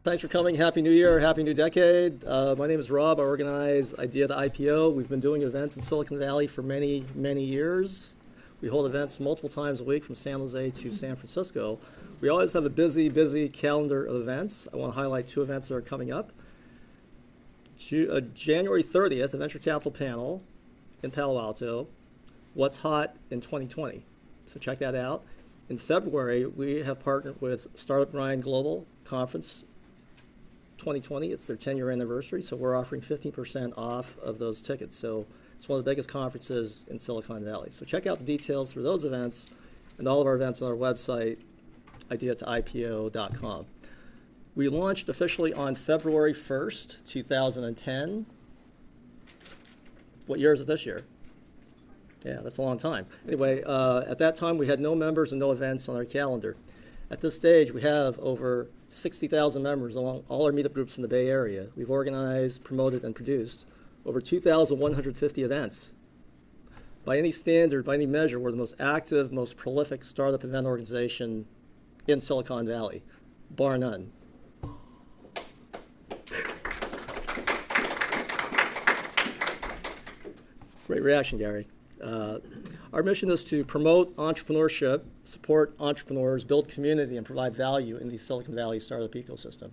Thanks for coming. Happy New Year. Happy New Decade. My name is Rob. I organize Idea to IPO. We've been doing events in Silicon Valley for many, many years. We hold events multiple times a week from San Jose to San Francisco. We always have a busy, busy calendar of events. I want to highlight two events that are coming up. January 30th, a venture capital panel in Palo Alto. What's hot in 2020? So check that out. In February, we have partnered with Startup Grind Global Conference 2020. It's their 10-year anniversary, so we're offering 15% off of those tickets. So it's one of the biggest conferences in Silicon Valley. So check out the details for those events and all of our events on our website, idea2ipo.com. We launched officially on February 1st, 2010. What year is it this year? Yeah, that's a long time. Anyway, at that time, we had no members and no events on our calendar. At this stage, we have over 60,000 members along all our meetup groups in the Bay Area. We've organized, promoted, and produced over 2,150 events. By any standard, by any measure, we're the most active, most prolific startup event organization in Silicon Valley, bar none. Great reaction, Gary. Our mission is to promote entrepreneurship, support entrepreneurs, build community, and provide value in the Silicon Valley startup ecosystem.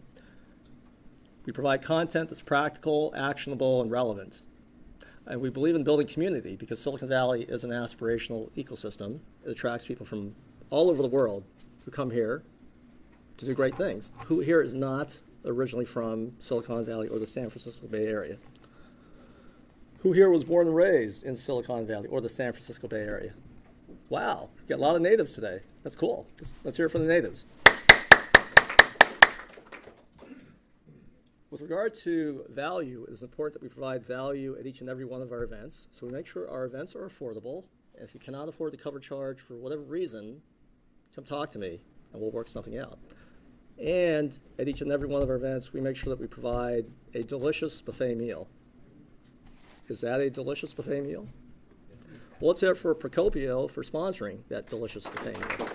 We provide content that's practical, actionable, and relevant. And we believe in building community because Silicon Valley is an aspirational ecosystem. It attracts people from all over the world who come here to do great things. Who here is not originally from Silicon Valley or the San Francisco Bay Area? Who here was born and raised in Silicon Valley or the San Francisco Bay Area? Wow, we got a lot of natives today. That's cool. Let's hear it from the natives. With regard to value, it is important that we provide value at each and every one of our events. So we make sure our events are affordable. And if you cannot afford the cover charge for whatever reason, come talk to me and we'll work something out. And at each and every one of our events, we make sure that we provide a delicious buffet meal. Is that a delicious buffet meal? Well, let's hear it for Procopio for sponsoring that delicious buffet meal.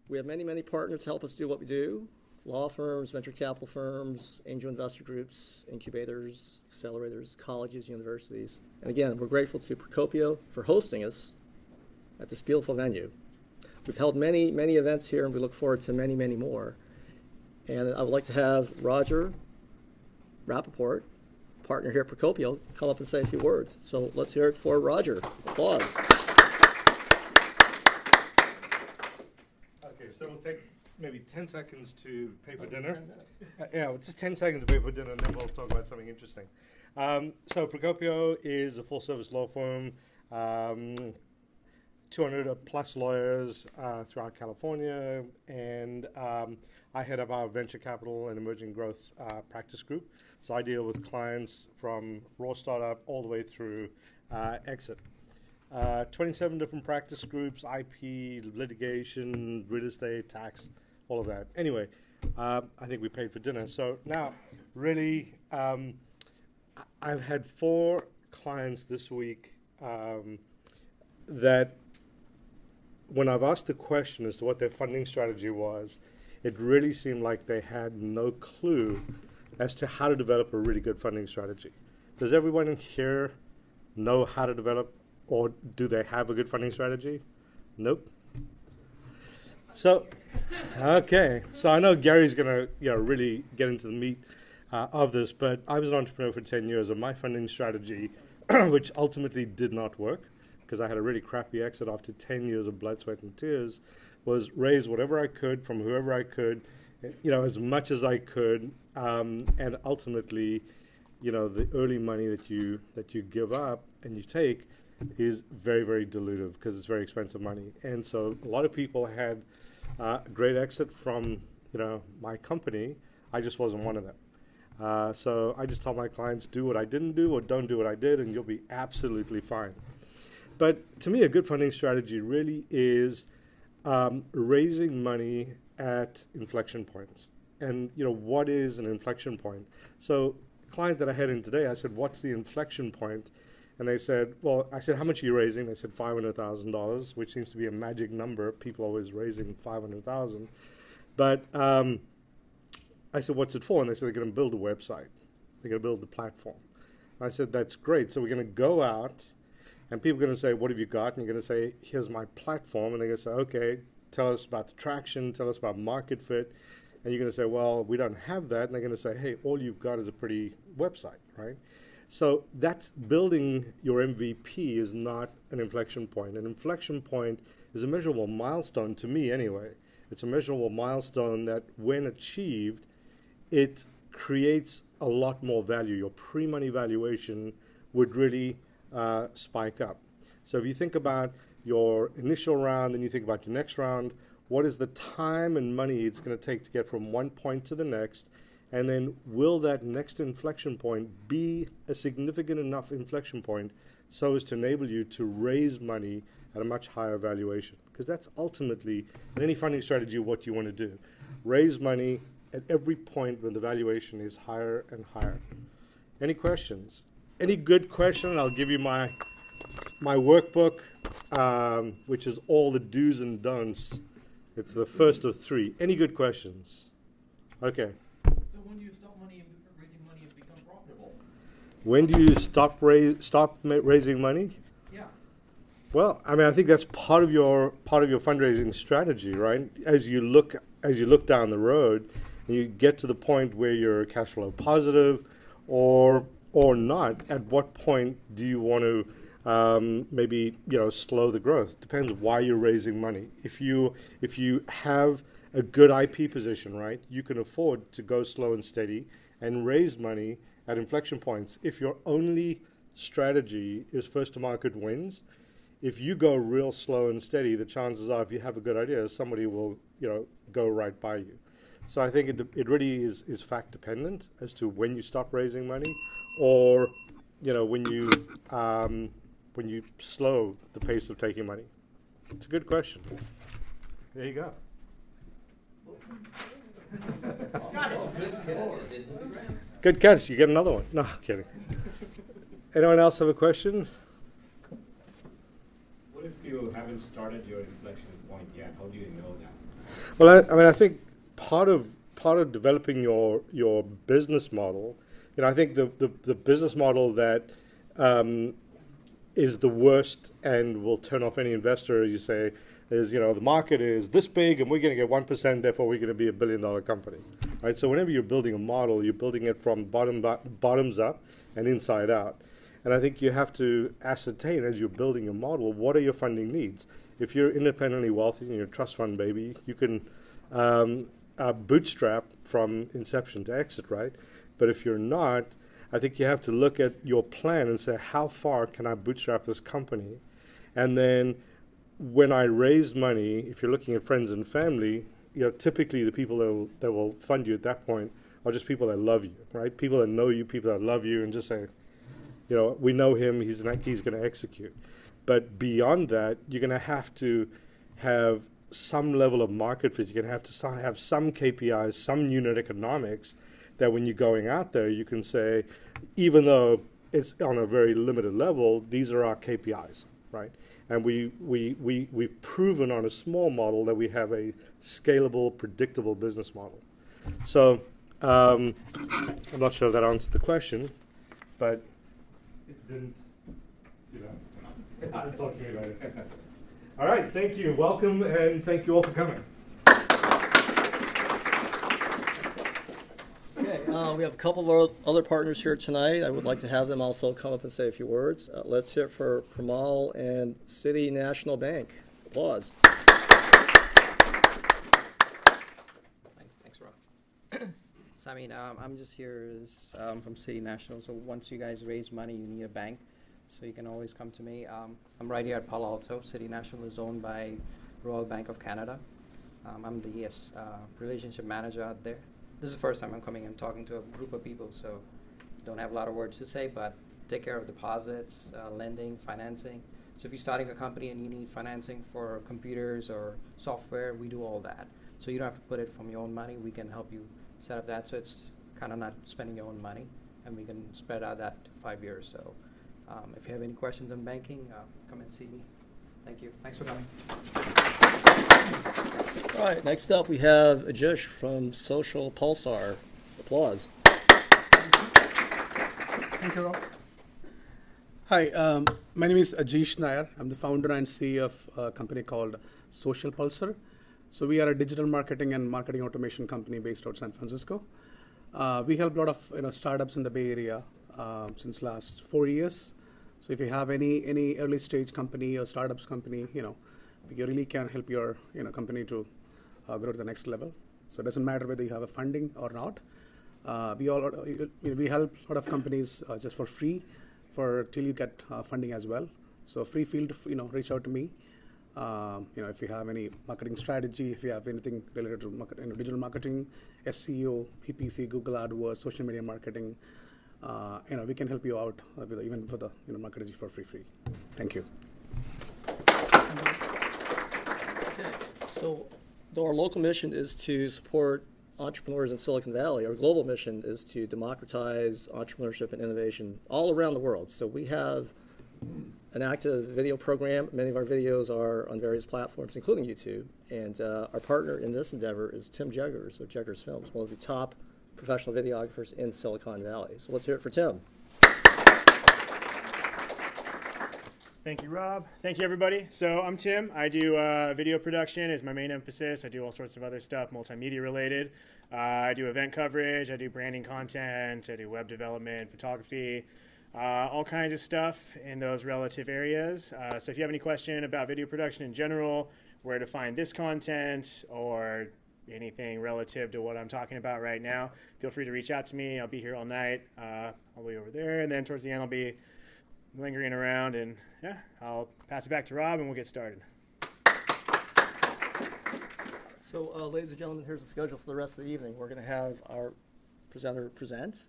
We have many, many partners to help us do what we do. Law firms, venture capital firms, angel investor groups, incubators, accelerators, colleges, universities. And again, we're grateful to Procopio for hosting us at this beautiful venue. We've held many, many events here, and we look forward to many, many more. And I would like to have Roger Rappaport, partner here at Procopio, come up and say a few words. So let's hear it for Roger. Applause. Okay, so we'll take maybe 10 seconds to pay for dinner. Yeah, just 10 seconds to pay for dinner, and then we'll talk about something interesting. So Procopio is a full-service law firm, 200 plus lawyers throughout California, and I head up our venture capital and emerging growth practice group. So I deal with clients from raw startup all the way through exit. 27 different practice groups, IP, litigation, real estate, tax, all of that. Anyway, I think we paid for dinner. So now, really, I've had 4 clients this week that when I've asked the question as to what their funding strategy was, it really seemed like they had no clue as to how to develop a really good funding strategy. Does everyone in here know how to develop, or do they have a good funding strategy? Nope. So, okay. So I know Gary's going to really get into the meat of this, but I was an entrepreneur for 10 years, and my funding strategy, which ultimately did not work, because I had a really crappy exit after 10 years of blood, sweat, and tears, was raise whatever I could from whoever I could, as much as I could, and ultimately, the early money that you give up and you take is very, very dilutive because it's very expensive money. And so a lot of people had a great exit from, my company. I just wasn't one of them. So I just tell my clients, do what I didn't do or don't do what I did, and you'll be absolutely fine. But to me, a good funding strategy really is raising money at inflection points. And, what is an inflection point? So client that I had in today, I said, what's the inflection point And they said, well, I said, how much are you raising? They said $500,000, which seems to be a magic number. People always raising 500,000. But I said, what's it for? And they said, they're going to build a website. They're going to build the platform. I said, that's great. So we're going to go out, and people are going to say, what have you got? And you're going to say, here's my platform. And they're going to say, okay, tell us about the traction, tell us about market fit. And you're going to say, well, we don't have that. And they're going to say, hey, all you've got is a pretty website, right? So that's building your MVP is not an inflection point. An inflection point is a measurable milestone, to me anyway. It's a measurable milestone that when achieved, it creates a lot more value. Your pre-money valuation would really spike up. So if you think about your initial round and you think about your next round, what is the time and money it's going to take to get from one point to the next? And then will that next inflection point be a significant enough inflection point so as to enable you to raise money at a much higher valuation? Because that's ultimately, in any funding strategy, what you want to do. Raise money at every point when the valuation is higher and higher. Any questions? Any good question? I'll give you my workbook, which is all the do's and don'ts. It's the first of 3. Any good questions? Okay. So when do you stop raising money and become profitable? When do you stop raising money? Yeah. Well, I mean, I think that's part of your fundraising strategy, right? As you look down the road, and you get to the point where you're cash flow positive, or not. At what point do you want to maybe slow the growth? Depends why you're raising money. If you have a good IP position, right, you can afford to go slow and steady and raise money at inflection points. If your only strategy is first to market wins, if you go real slow and steady, the chances are, if you have a good idea, somebody will go right by you. So I think it really is fact dependent as to when you stop raising money, or when you slow the pace of taking money. It's a good question. There you go. Got it. Good catch. You get another one. No, I'm kidding. Anyone else have a question? What if you haven't started your inflection point yet? How do you know that? Well, I think part of developing your business model, I think the business model that is the worst and will turn off any investor, you say, is the market is this big and we're going to get 1%, therefore we're going to be $1 billion company, right? So whenever you're building a model, you're building it from bottoms up and inside out. And I think you have to ascertain, as you're building a model, what are your funding needs? If you're independently wealthy and you're a trust fund baby, you can bootstrap from inception to exit, right? But if you're not, I think you have to look at your plan and say, how far can I bootstrap this company? And then when I raise money, if you're looking at friends and family, typically the people that will fund you at that point are just people that love you, right? People that know you, people that love you, and just say, we know him, he's going to execute. But beyond that, you're going to have some level of market fit. You're going to have to have some KPIs, some unit economics, that when you're going out there, you can say, even though it's on a very limited level, these are our KPIs, right? And we've proven on a small model that we have a scalable, predictable business model. So I'm not sure if that answered the question, but it didn't do that. I'll talk to you later. All right, thank you. Welcome, and thank you all for coming. Okay, we have a couple of other partners here tonight. I would like to have them also come up and say a few words. Let's hear it for Pramal and City National Bank. Applause. Thanks, Rob. So, I'm just here from City National. So once you guys raise money, you need a bank. So you can always come to me. I'm right here at Palo Alto. City National is owned by Royal Bank of Canada. I'm the relationship manager out there. This is the first time I'm coming and talking to a group of people, so don't have a lot of words to say, but take care of deposits, lending, financing. So if you're starting a company and you need financing for computers or software, we do all that. So you don't have to put it from your own money. We can help you set up that, so it's kind of not spending your own money, and we can spread out that to 5 years. So If you have any questions on banking, come and see me. Thank you. Thanks for coming. All right, next up we have Ajish from Social Pulsar. Applause. Thank you, Rob. Hi, my name is Ajish Nair. I'm the founder and CEO of a company called Social Pulsar. So we are a digital marketing and marketing automation company based out of San Francisco. We help a lot of startups in the Bay Area since last 4 years. So if you have any early stage company or startups company, we really can help your company to grow to the next level. So it doesn't matter whether you have a funding or not. We help a lot of companies just for free till you get funding as well. So free feel to reach out to me. If you have any marketing strategy, if you have anything related to digital marketing, SEO, PPC, Google AdWords, social media marketing, we can help you out even for the marketing for free. Thank you. Okay. So though our local mission is to support entrepreneurs in Silicon Valley, our global mission is to democratize entrepreneurship and innovation all around the world. So we have an active video program. Many of our videos are on various platforms, including YouTube. And our partner in this endeavor is Tim Jeggers of Jeggers Films, one of the top professional videographers in Silicon Valley. So let's hear it for Tim. Thank you, Rob. Thank you, everybody. So I'm Tim. I do video production is my main emphasis. I do all sorts of other stuff, multimedia related. I do event coverage. I do branding content. I do web development, photography, all kinds of stuff in those relative areas. So if you have any question about video production in general, where to find this content, or anything relative to what I'm talking about right now, feel free to reach out to me. I'll be here all night. I'll be over there, and then towards the end I'll be lingering around, and yeah, I'll pass it back to Rob and we'll get started. So ladies and gentlemen, here's the schedule for the rest of the evening. We're going to have our presenter present.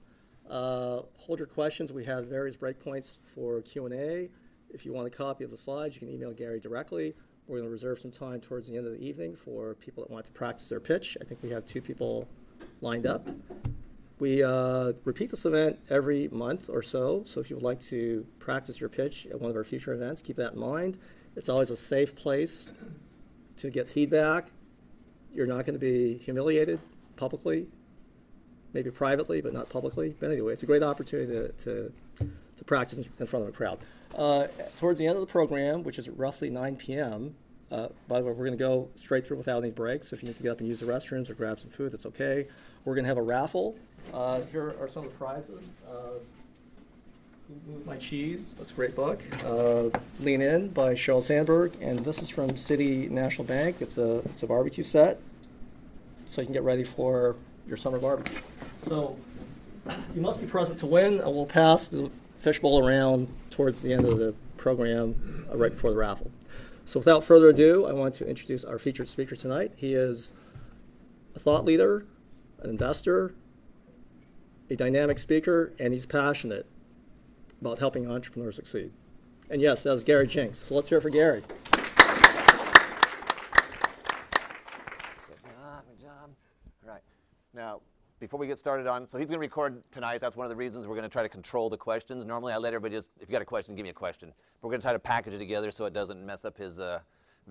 Hold your questions. We have various breakpoints for Q&A. If you want a copy of the slides, you can email Gary directly. We're going to reserve some time towards the end of the evening for people that want to practice their pitch. I think we have 2 people lined up. We repeat this event every month or so, so if you would like to practice your pitch at one of our future events, keep that in mind. It's always a safe place to get feedback. You're not going to be humiliated publicly, maybe privately, but not publicly. But anyway, it's a great opportunity to practice in front of a crowd. Towards the end of the program, which is roughly 9 p.m., by the way, we're going to go straight through without any breaks. If you need to get up and use the restrooms or grab some food, that's okay. We're going to have a raffle. Here are some of the prizes. Who Moved My Cheese? That's a great book. Lean In by Sheryl Sandberg. And this is from City National Bank. It's a barbecue set, so you can get ready for your summer barbecue. So you must be present to win. We'll pass the fishbowl around towards the end of the program, right before the raffle. So without further ado, I want to introduce our featured speaker tonight. He is a thought leader, an investor, a dynamic speaker, and he's passionate about helping entrepreneurs succeed. And yes, that's Gary Jinks. So let's hear it for Gary. Good job. All right. Now, before we get started on, so he's going to record tonight. That's one of the reasons we're going to try to control the questions. Normally, I let everybody just, if you got a question, give me a question. But we're going to try to package it together so it doesn't mess up his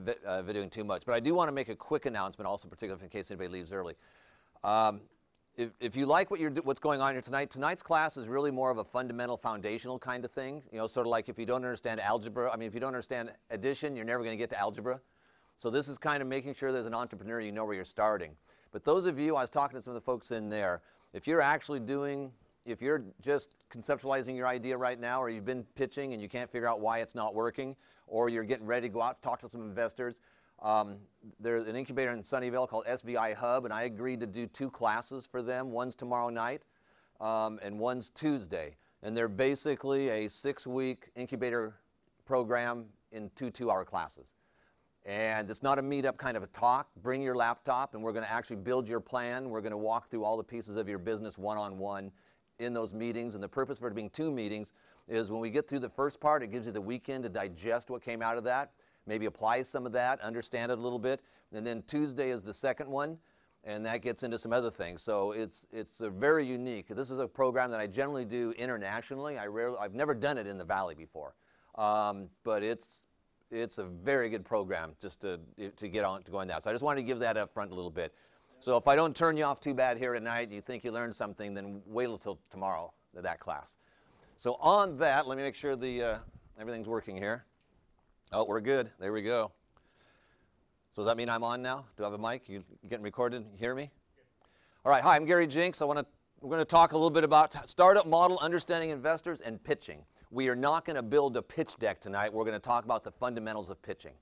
videoing too much. But I do want to make a quick announcement, also particularly in case anybody leaves early. If you like what's going on here tonight, tonight's class is really more of a fundamental, foundational kind of thing. Sort of like if you don't understand algebra, if you don't understand addition, you're never going to get to algebra. So this is kind of making sure that as an entrepreneur, you know where you're starting. But those of you, I was talking to some of the folks in there, if you're just conceptualizing your idea right now, or you've been pitching and you can't figure out why it's not working, or you're getting ready to go out to talk to some investors, there's an incubator in Sunnyvale called SVI Hub, and I agreed to do 2 classes for them. One's tomorrow night, and one's Tuesday. And they're basically a 6-week incubator program in 2 2-hour classes. And it's not a meetup kind of a talk. Bring your laptop, and we're going to actually build your plan. We're going to walk through all the pieces of your business one-on-one in those meetings. And the purpose for it being 2 meetings is when we get through the first part, it gives you the weekend to digest what came out of that, maybe apply some of that, understand it a little bit. And then Tuesday is the second one. and that gets into some other things. So it's very unique. This is a program that I generally do internationally. I've never done it in the Valley before, but it's a very good program just to go in that. So I just wanted to give that up front a little bit. So if I don't turn you off too bad here tonight and you think you learned something, then wait until tomorrow that class. So on that, let me make sure everything's working here. Oh, we're good. There we go. So does that mean I'm on now? Do I have a mic? You getting recorded? You hear me? All right. Hi, I'm Gary Jinks. We're going to talk a little bit about startup model, understanding investors, and pitching. We are not going to build a pitch deck tonight. We're going to talk about the fundamentals of pitching.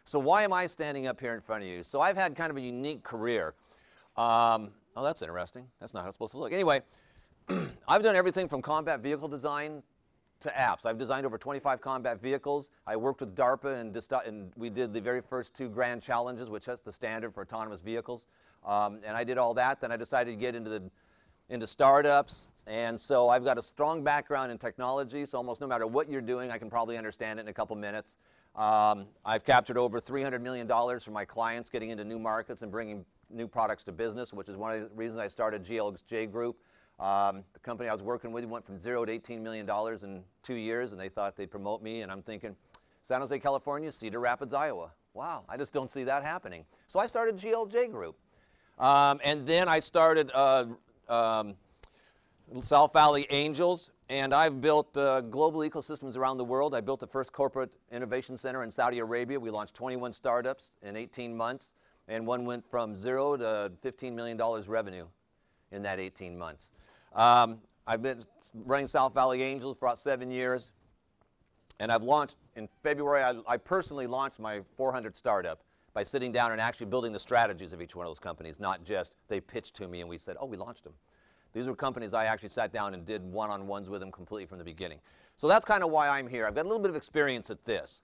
So why am I standing up here in front of you? So I've had kind of a unique career. Oh, that's interesting. That's not how it's supposed to look. Anyway, I've done everything from combat vehicle design to apps. I've designed over 25 combat vehicles. I worked with DARPA and we did the very first 2 grand challenges, which sets the standard for autonomous vehicles. And I did all that. Then I decided to get into startups. And so I've got a strong background in technology, so almost no matter what you're doing, I can probably understand it in a couple minutes. I've captured over $300 million from my clients getting into new markets and bringing new products to business, which is one of the reasons I started GLJ Group. The company I was working with went from 0 to $18 million in 2 years, and they thought they'd promote me, and I'm thinking, San Jose, California, Cedar Rapids, Iowa. Wow, I just don't see that happening. So I started GLJ Group. And then I started South Valley Angels, and I've built global ecosystems around the world. I built the first corporate innovation center in Saudi Arabia. We launched 21 startups in 18 months, and one went from 0 to $15 million revenue in that 18 months. I've been running South Valley Angels for about 7 years, and I've launched in February. I personally launched my 400 startup by sitting down and actually building the strategies of each one of those companies, not just they pitched to me and we said, oh, we launched them. These were companies I actually sat down and did one-on-ones with them completely from the beginning. So that's kind of why I'm here. I've got a little bit of experience at this.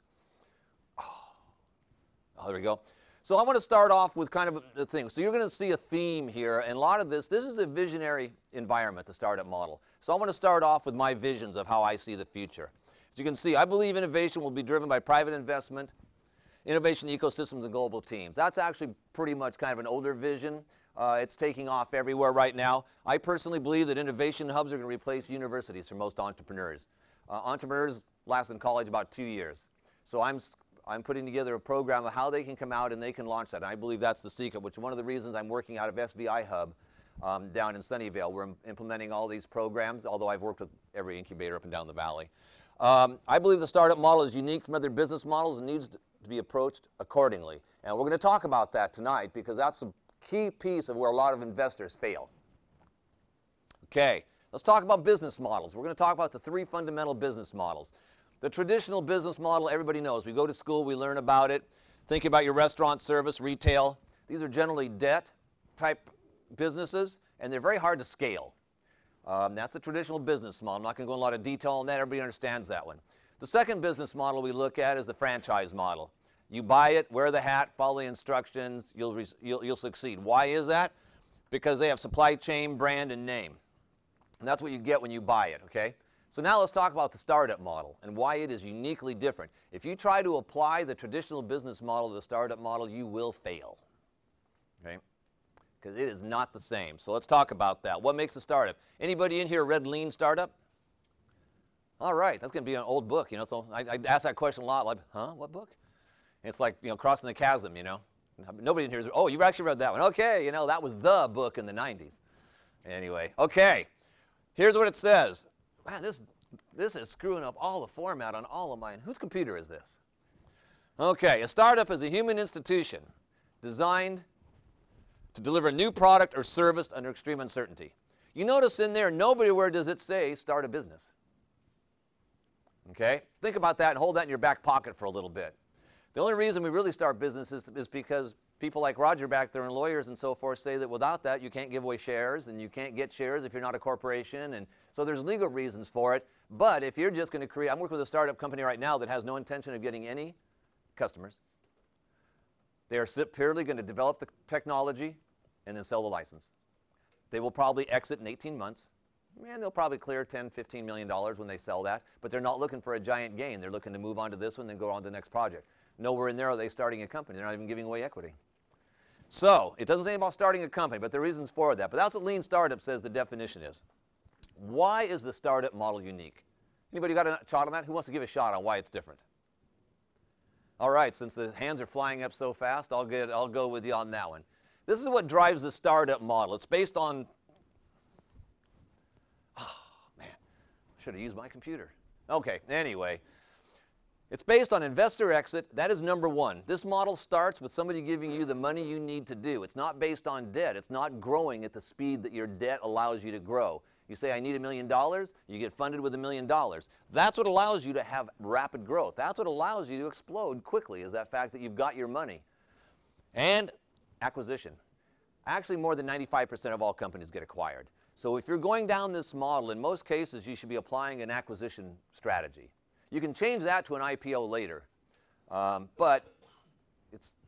Oh, there we go. So I want to start off with kind of the thing. So you're going to see a theme here, and a lot of this is a visionary environment, the startup model. So I want to start off with my visions of how I see the future. As you can see, I believe innovation will be driven by private investment, innovation ecosystems, and global teams. That's actually pretty much kind of an older vision. It's taking off everywhere right now. I personally believe that innovation hubs are going to replace universities for most entrepreneurs. Entrepreneurs last in college about 2 years. So I'm putting together a program of how they can come out and they can launch that. And I believe that's the secret, which is one of the reasons I'm working out of SVI Hub down in Sunnyvale. We're implementing all these programs, although I've worked with every incubator up and down the valley. I believe the startup model is unique from other business models and needs to be approached accordingly. And we're going to talk about that tonight because that's a key piece of where a lot of investors fail. Okay, let's talk about business models. We're going to talk about the 3 fundamental business models. The traditional business model, everybody knows. We go to school, we learn about it. Think about your restaurant, service, retail. These are generally debt-type businesses, and they're very hard to scale. That's a traditional business model. I'm not going to go in a lot of detail on that. Everybody understands that one. The second business model we look at is the franchise model. You buy it, wear the hat, follow the instructions, you'll succeed. Why is that? Because they have supply chain, brand, and name. And that's what you get when you buy it, okay? So now let's talk about the startup model and why it is uniquely different. If you try to apply the traditional business model to the startup model, you will fail, okay? Because it is not the same. So let's talk about that. What makes a startup? Anybody in here read Lean Startup? All right, that's going to be an old book, you know. So I ask that question a lot, like, huh, what book? And it's like, you know, crossing the chasm, you know. Nobody in here is, oh, you've actually read that one. Okay, you know, that was the book in the 90s. Anyway, okay, here's what it says. Man, this is screwing up all the format on all of mine. Whose computer is this? Okay, a startup is a human institution designed to deliver a new product or service under extreme uncertainty. You notice in there, nowhere does it say start a business. Okay, think about that and hold that in your back pocket for a little bit. The only reason we really start businesses is because people like Roger back there and lawyers and so forth say that without that you can't give away shares and you can't get shares if you're not a corporation, and so there's legal reasons for it. But if you're just going to create, I'm working with a startup company right now that has no intention of getting any customers. They are purely going to develop the technology and then sell the license. They will probably exit in 18 months. And they'll probably clear $10, $15 million when they sell that, but they're not looking for a giant gain. They're looking to move on to this one, then go on to the next project. Nowhere in there are they starting a company. They're not even giving away equity. So it doesn't say about starting a company, but there are reasons for that. But that's what Lean Startup says the definition is. Why is the startup model unique? Anybody got a shot on that? Who wants to give a shot on why it's different? All right, since the hands are flying up so fast, I'll go with you on that one. This is what drives the startup model. It's based on, oh man, should have used my computer. Okay, anyway, it's based on investor exit. That is number one. This model starts with somebody giving you the money you need to do. It's not based on debt. It's not growing at the speed that your debt allows you to grow. You say, I need $1 million, you get funded with $1 million. That's what allows you to have rapid growth. That's what allows you to explode quickly, is that fact that you've got your money. And acquisition. Actually, more than 95% of all companies get acquired. So if you're going down this model, in most cases, you should be applying an acquisition strategy. You can change that to an IPO later, but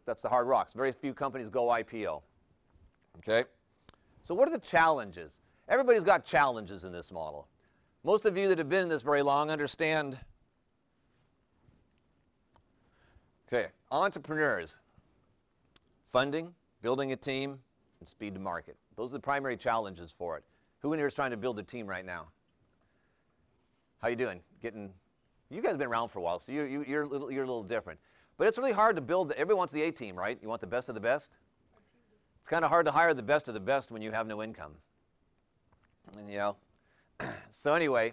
that's the hard rocks. Very few companies go IPO. Okay? So what are the challenges? Everybody's got challenges in this model. Most of you that have been in this very long understand. Okay, entrepreneurs, funding, building a team, and speed to market. Those are the primary challenges for it. Who in here is trying to build a team right now? How you doing? You guys have been around for a while, so you're a little different. But it's really hard to build. Everybody wants the A team, right? You want the best of the best? It's kind of hard to hire the best of the best when you have no income. And, you know, so anyway,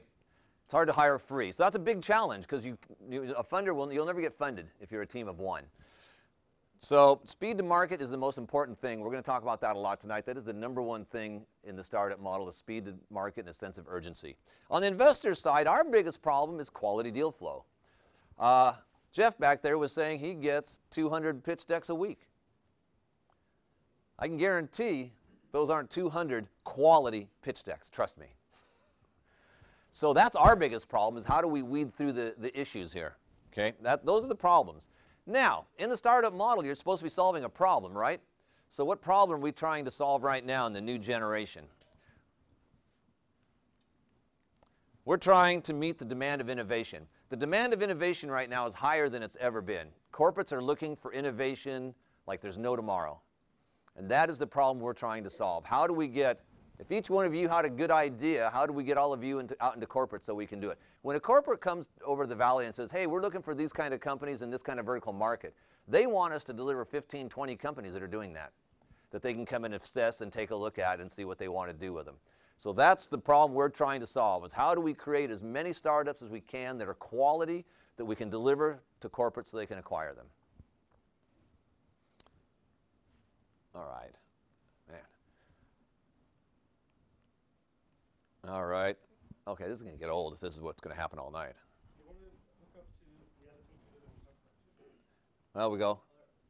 it's hard to hire free. So that's a big challenge because a funder you'll never get funded if you're a team of one. So speed to market is the most important thing. We're going to talk about that a lot tonight. That is the number one thing in the startup model, the speed to market and a sense of urgency. On the investor side, our biggest problem is quality deal flow. Jeff back there was saying he gets 200 pitch decks a week. I can guarantee those aren't 200 quality pitch decks, trust me. So that's our biggest problem, is how do we weed through the issues here, okay? Those are the problems. Now, in the startup model, you're supposed to be solving a problem, right? So what problem are we trying to solve right now in the new generation? We're trying to meet the demand of innovation. The demand of innovation right now is higher than it's ever been. Corporates are looking for innovation like there's no tomorrow. And that is the problem we're trying to solve. How do we get, if each one of you had a good idea, how do we get all of you out into corporate so we can do it? When a corporate comes over the valley and says, hey, we're looking for these kind of companies in this kind of vertical market, they want us to deliver 15, 20 companies that are doing that they can come and assess and take a look at and see what they want to do with them. So that's the problem we're trying to solve, is how do we create as many startups as we can that are quality, that we can deliver to corporate so they can acquire them. All right, man. All right. Okay, this is going to get old if this is what's going to happen all night. Well, we go.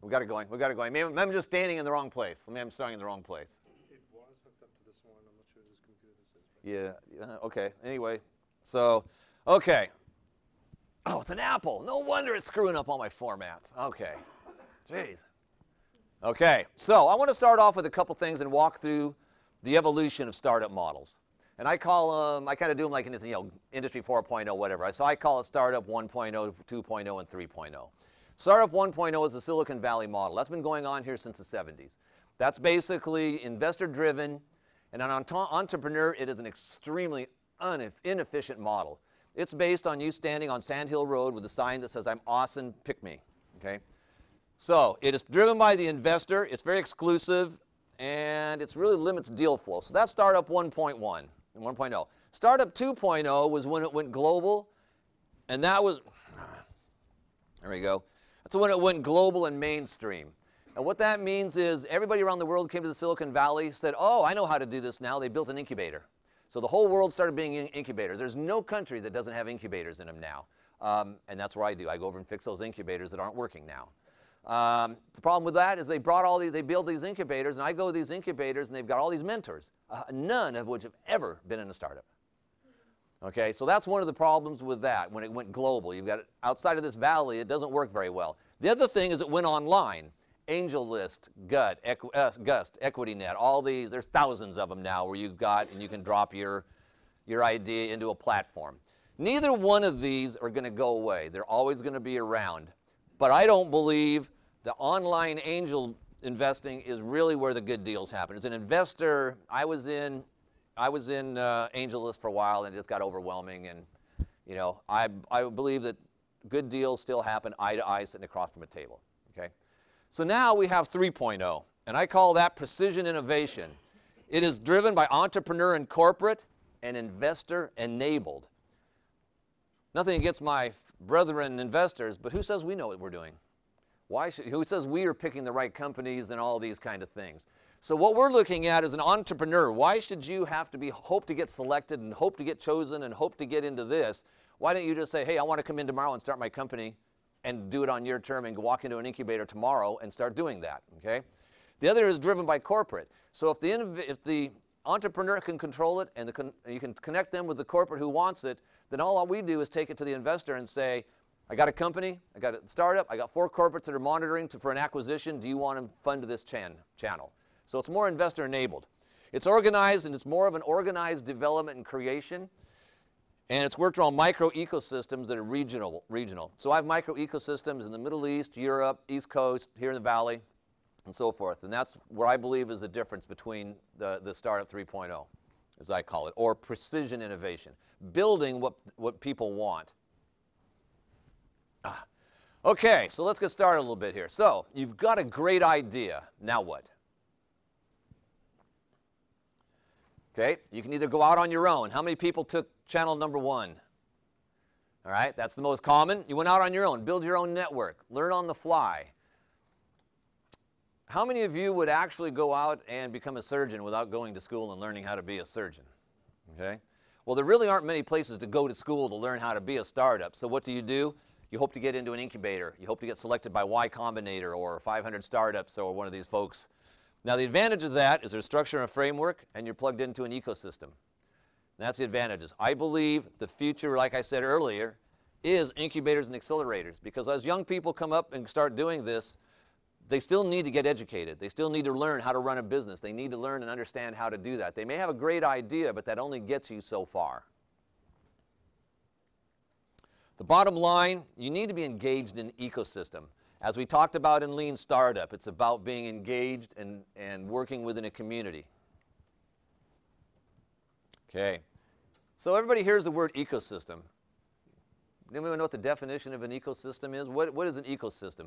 We got it going. We got it going. Maybe I'm just standing in the wrong place. Maybe I'm starting in the wrong place. It was hooked up to this one. I'm not sure whose computer this is. Yeah. Okay. Anyway, so okay. Oh, it's an Apple. No wonder it's screwing up all my formats. Okay. Jeez. Okay, so I want to start off with a couple things and walk through the evolution of startup models. And I call them, I kind of do them like in Industry 4.0, whatever. So I call it Startup 1.0, 2.0, and 3.0. Startup 1.0 is the Silicon Valley model. That's been going on here since the 70s. That's basically investor-driven, and an entrepreneur, it is an extremely inefficient model. It's based on you standing on Sand Hill Road with a sign that says, I'm awesome, pick me, okay? So it is driven by the investor, it's very exclusive, and it really limits deal flow. So that's Startup 1.1 and 1.0. Startup 2.0 was when it went global, and that was, there we go. That's when it went global and mainstream. And what that means is everybody around the world came to the Silicon Valley, said, oh, I know how to do this now. They built an incubator. So the whole world started being incubators. There's no country that doesn't have incubators in them now. And that's what I do. I go over and fix those incubators that aren't working now. The problem with that is they build these incubators, and I go to these incubators, and they've got all these mentors, none of which have ever been in a startup. Okay, so that's one of the problems with that when it went global. You've got it outside of this valley, it doesn't work very well. The other thing is it went online. AngelList, Gust, EquityNet, all these, there's thousands of them now where you've got, and you can drop your idea into a platform. Neither one of these are going to go away. They're always going to be around. But I don't believe the online angel investing is really where the good deals happen. As an investor, I was in AngelList for a while, and it just got overwhelming. And you know, I believe that good deals still happen eye to eye, sitting across from a table. Okay, so now we have 3.0, and I call that precision innovation. It is driven by entrepreneur and corporate and investor enabled. Nothing against my brethren investors, but who says we know what we're doing? Who says we are picking the right companies and all these kind of things? So what we're looking at is an entrepreneur. Why should you have to hope to get selected and hope to get chosen and hope to get into this? Why don't you just say, hey, I want to come in tomorrow and start my company and do it on your term and walk into an incubator tomorrow and start doing that, okay? The other is driven by corporate. So if the entrepreneur can control it and you can connect them with the corporate who wants it, then all we do is take it to the investor and say, I got a company, I got a startup, I got 4 corporates that are monitoring for an acquisition. Do you want to fund this channel? So it's more investor enabled. It's organized, and it's more of an organized development and creation. And it's worked around micro ecosystems that are regional. So I have micro ecosystems in the Middle East, Europe, East Coast, here in the Valley, and so forth. And that's what I believe is the difference between the Startup 3.0, as I call it, or precision innovation, building what people want. Okay, so let's get started a little bit here. So you've got a great idea. Now what? Okay, you can either go out on your own. How many people took channel number 1? All right, that's the most common. You went out on your own, build your own network, learn on the fly. How many of you would actually go out and become a surgeon without going to school and learning how to be a surgeon? Okay, well, there really aren't many places to go to school to learn how to be a startup. So what do? You hope to get into an incubator. You hope to get selected by Y Combinator or 500 Startups or one of these folks. Now, the advantage of that is there's structure and a framework, and you're plugged into an ecosystem. And that's the advantages. I believe the future, like I said earlier, is incubators and accelerators, because as young people come up and start doing this, they still need to get educated. They still need to learn how to run a business. They need to learn and understand how to do that. They may have a great idea, but that only gets you so far. The bottom line, you need to be engaged in ecosystem. As we talked about in Lean Startup, it's about being engaged and working within a community. Okay, so everybody hears the word ecosystem. Anyone know what the definition of an ecosystem is? What is an ecosystem?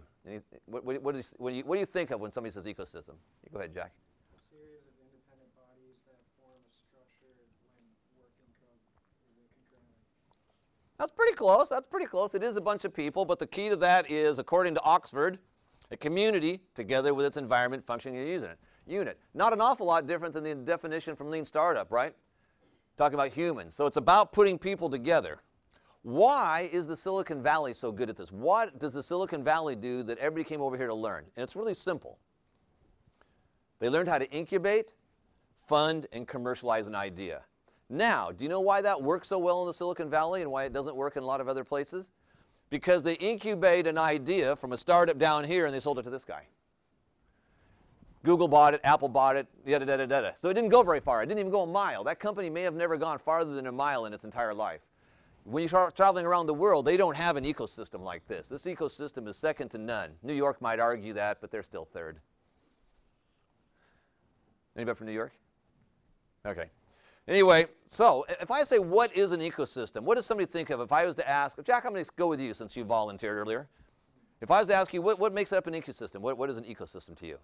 What do you think of when somebody says ecosystem? Go ahead, Jack. A series of independent bodies that form a structure when working concurrently. That's pretty close. That's pretty close. It is a bunch of people, but the key to that is, according to Oxford, a community together with its environment functioning as a unit. Not an awful lot different than the definition from Lean Startup, right? Talking about humans. So it's about putting people together. Why is the Silicon Valley so good at this? What does the Silicon Valley do that everybody came over here to learn? And it's really simple. They learned how to incubate, fund, and commercialize an idea. Now, do you know why that works so well in the Silicon Valley and why it doesn't work in a lot of other places? Because they incubate an idea from a startup down here and they sold it to this guy. Google bought it, Apple bought it, yada, yada, yada. So it didn't go very far. It didn't even go a mile. That company may have never gone farther than a mile in its entire life. When you start traveling around the world, they don't have an ecosystem like this. This ecosystem is second to none. New York might argue that, but they're still third. Anybody from New York? Okay. Anyway, so if I say what is an ecosystem, what does somebody think of if I was to ask, Jack, I'm going to go with you since you volunteered earlier. If I was to ask you, what makes up an ecosystem? What is an ecosystem to you?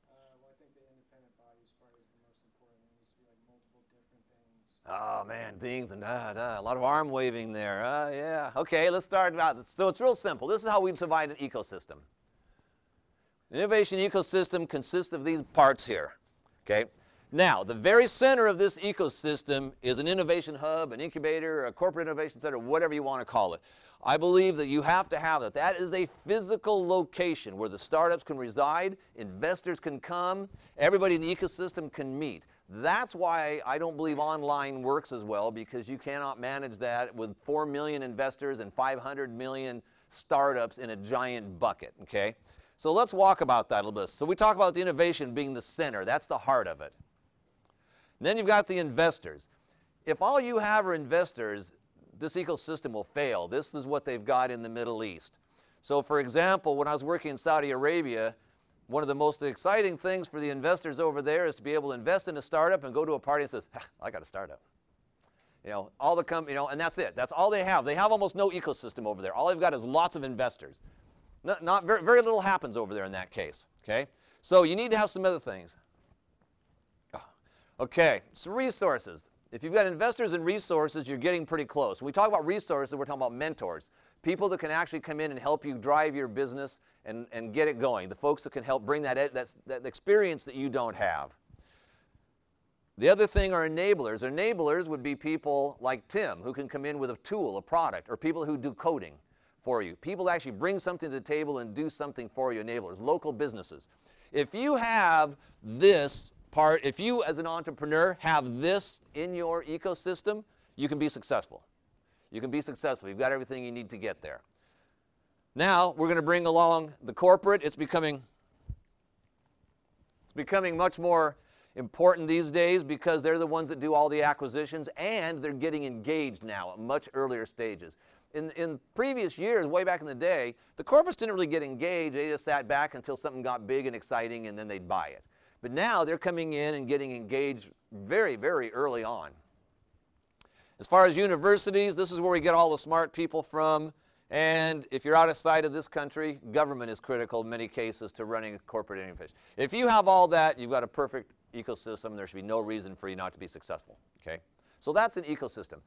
Well, I think the independent bodies part is the most important. It needs to be like multiple different things. Oh, man, things and a lot of arm waving there. Yeah. Okay, let's start out. So it's real simple. This is how we divide an ecosystem. An innovation ecosystem consists of these parts here. Okay. Now, the very center of this ecosystem is an innovation hub, an incubator, a corporate innovation center, whatever you want to call it. I believe that you have to have that. That is a physical location where the startups can reside, investors can come, everybody in the ecosystem can meet. That's why I don't believe online works as well, because you cannot manage that with 4 million investors and 500 million startups in a giant bucket, okay? So let's walk about that a little bit. So we talk about the innovation being the center. That's the heart of it. And then you've got the investors. If all you have are investors, this ecosystem will fail. This is what they've got in the Middle East. So for example, when I was working in Saudi Arabia, one of the most exciting things for the investors over there is to be able to invest in a startup and go to a party and says, I got a startup. You know, all the and that's it. That's all they have. They have almost no ecosystem over there. All they've got is lots of investors. Not very, very little happens over there in that case, okay? So you need to have some other things. Okay, so resources. If you've got investors and resources, you're getting pretty close. When we talk about resources, we're talking about mentors, people that can actually come in and help you drive your business and get it going, the folks that can help bring that experience that you don't have. The other thing are enablers. Enablers would be people like Tim who can come in with a tool, a product, or people who do coding for you. People that actually bring something to the table and do something for you, enablers, local businesses. If you have this part, if you as an entrepreneur have this in your ecosystem, you can be successful. You can be successful. You've got everything you need to get there. Now we're going to bring along the corporate. It's becoming much more important these days because they're the ones that do all the acquisitions and they're getting engaged now at much earlier stages. In previous years, way back in the day, the corporates didn't really get engaged. They just sat back until something got big and exciting and then they'd buy it. But now they're coming in and getting engaged very, very early on. As far as universities, this is where we get all the smart people from. And if you're out of sight of this country, government is critical in many cases to running a corporate innovation. If you have all that, you've got a perfect ecosystem. There should be no reason for you not to be successful. Okay? So that's an ecosystem.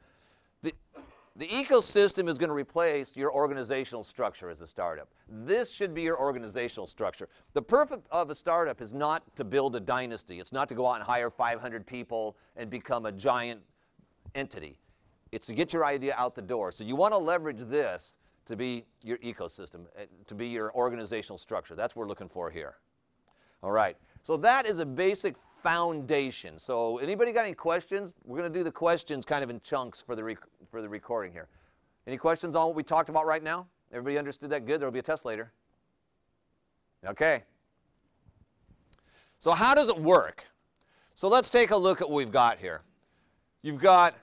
The ecosystem is going to replace your organizational structure as a startup. This should be your organizational structure. The purpose of a startup is not to build a dynasty. It's not to go out and hire 500 people and become a giant entity. It's to get your idea out the door. So you want to leverage this to be your ecosystem, to be your organizational structure. That's what we're looking for here. All right. So that is a basic foundation. So anybody got any questions? We're going to do the questions kind of in chunks for the recording here. Any questions on what we talked about right now? Everybody understood that good? There will be a test later. Okay. So how does it work? So let's take a look at what we've got here. You've got,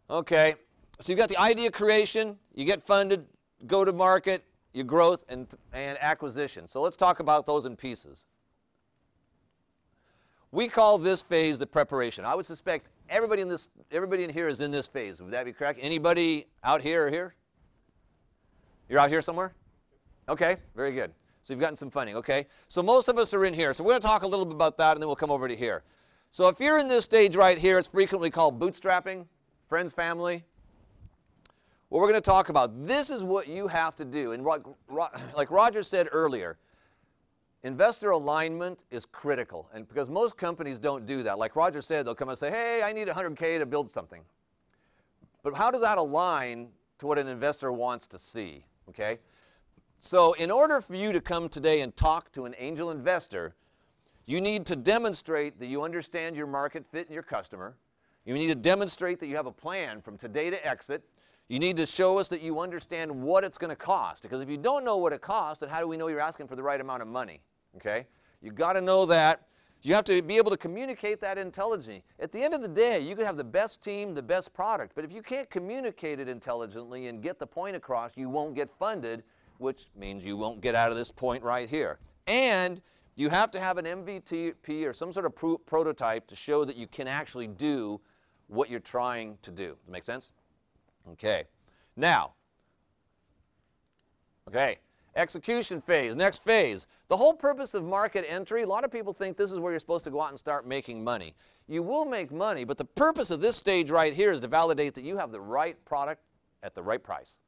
okay, so you've got the idea creation, you get funded, go to market, your growth, and acquisition. So let's talk about those in pieces. We call this phase the preparation. I would suspect everybody in here is in this phase. Would that be correct? Anybody out here or here? You're out here somewhere? Okay, very good. So you've gotten some funding, okay? So most of us are in here. So we're going to talk a little bit about that, and then we'll come over to here. So if you're in this stage right here, it's frequently called bootstrapping, friends, family. What we're going to talk about, this is what you have to do. And like Roger said earlier, investor alignment is critical. And because most companies don't do that. Like Roger said, they'll come and say, hey, I need 100K to build something. But how does that align to what an investor wants to see? Okay? So in order for you to come today and talk to an angel investor, you need to demonstrate that you understand your market fit and your customer. You need to demonstrate that you have a plan from today to exit. You need to show us that you understand what it's going to cost. Because if you don't know what it costs, then how do we know you're asking for the right amount of money? Okay? You've got to know that. You have to be able to communicate that intelligently. At the end of the day, you can have the best team, the best product. But if you can't communicate it intelligently and get the point across, you won't get funded, which means you won't get out of this point right here. And you have to have an MVP or some sort of prototype to show that you can actually do what you're trying to do. Does that make sense? Okay. Now, okay, execution phase, next phase. The whole purpose of market entry, a lot of people think this is where you're supposed to go out and start making money. You will make money, but the purpose of this stage right here is to validate that you have the right product at the right price.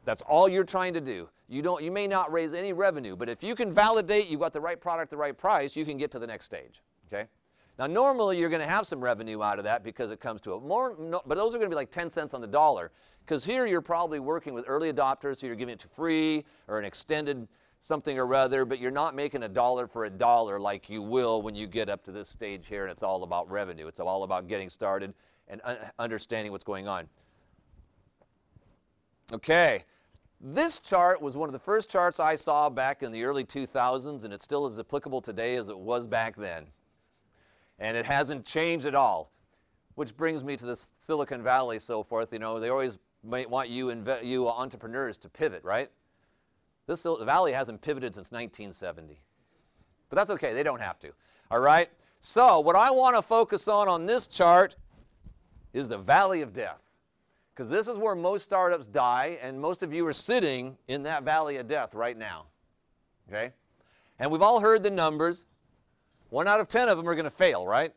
That's all you're trying to do. You may not raise any revenue, but if you can validate you've got the right product at the right price, you can get to the next stage. Okay? Now, normally you're going to have some revenue out of that because it comes to it. But those are going to be like 10 cents on the dollar. Because here you're probably working with early adopters, so you're giving it to free or an extended something or other, but you're not making a dollar for a dollar like you will when you get up to this stage here and it's all about revenue. It's all about getting started and understanding what's going on. Okay. This chart was one of the first charts I saw back in the early 2000s, and it's still as applicable today as it was back then. And it hasn't changed at all, which brings me to the Silicon Valley, so forth. You know, they always might want you entrepreneurs to pivot, right? The Valley hasn't pivoted since 1970. But that's okay, they don't have to. All right? So what I want to focus on this chart is the Valley of Death. Because this is where most startups die, and most of you are sitting in that Valley of Death right now. Okay? And we've all heard the numbers. 1 out of 10 of them are going to fail, right?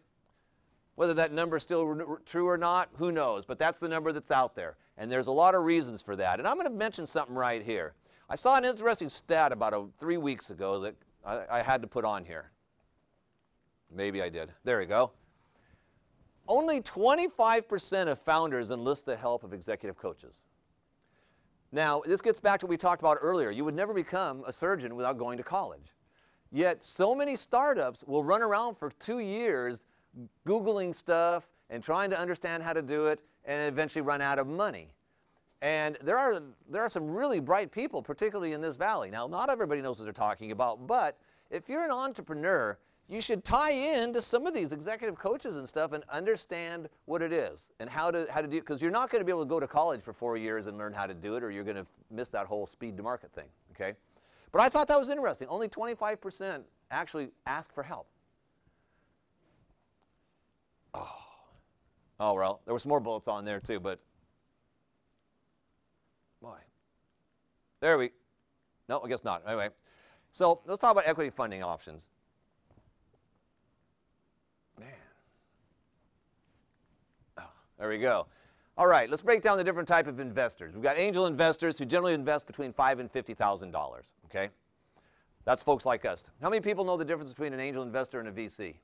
Whether that number is still true or not, who knows? But that's the number that's out there. And there's a lot of reasons for that. And I'm going to mention something right here. I saw an interesting stat about 3 weeks ago that I had to put on here. Maybe I did. There we go. Only 25% of founders enlist the help of executive coaches. Now, this gets back to what we talked about earlier. You would never become a surgeon without going to college. Yet, so many startups will run around for 2 years Googling stuff and trying to understand how to do it and eventually run out of money. And there are some really bright people, particularly in this valley. Now, not everybody knows what they're talking about, but if you're an entrepreneur, you should tie in to some of these executive coaches and stuff and understand what it is and how to do it, because you're not going to be able to go to college for 4 years and learn how to do it, or you're going to miss that whole speed to market thing, okay? But I thought that was interesting. Only 25% actually ask for help. Oh, well, there were some more bullets on there too, but boy. No, I guess not. Anyway, so let's talk about equity funding options. Man. Oh, there we go. All right, let's break down the different type of investors. We've got angel investors who generally invest between $5,000 and $50,000, okay? That's folks like us. How many people know the difference between an angel investor and a VC?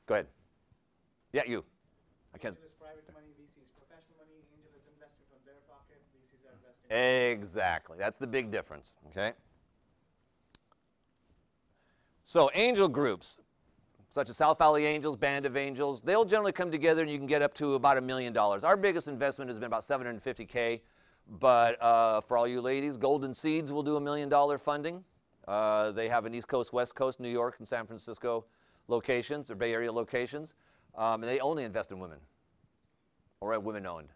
Go ahead. Yeah, you. I can't. Angel is private money, VC is professional money. Angel is investing from their pocket, VCs are investing. Exactly. That's the big difference, okay? So angel groups, such as South Valley Angels, Band of Angels, they'll generally come together and you can get up to about $1 million. Our biggest investment has been about $750K, but for all you ladies, Golden Seeds will do $1 million funding. They have an East Coast, West Coast, New York, and San Francisco locations, or Bay Area locations, and they only invest in women, or women-owned.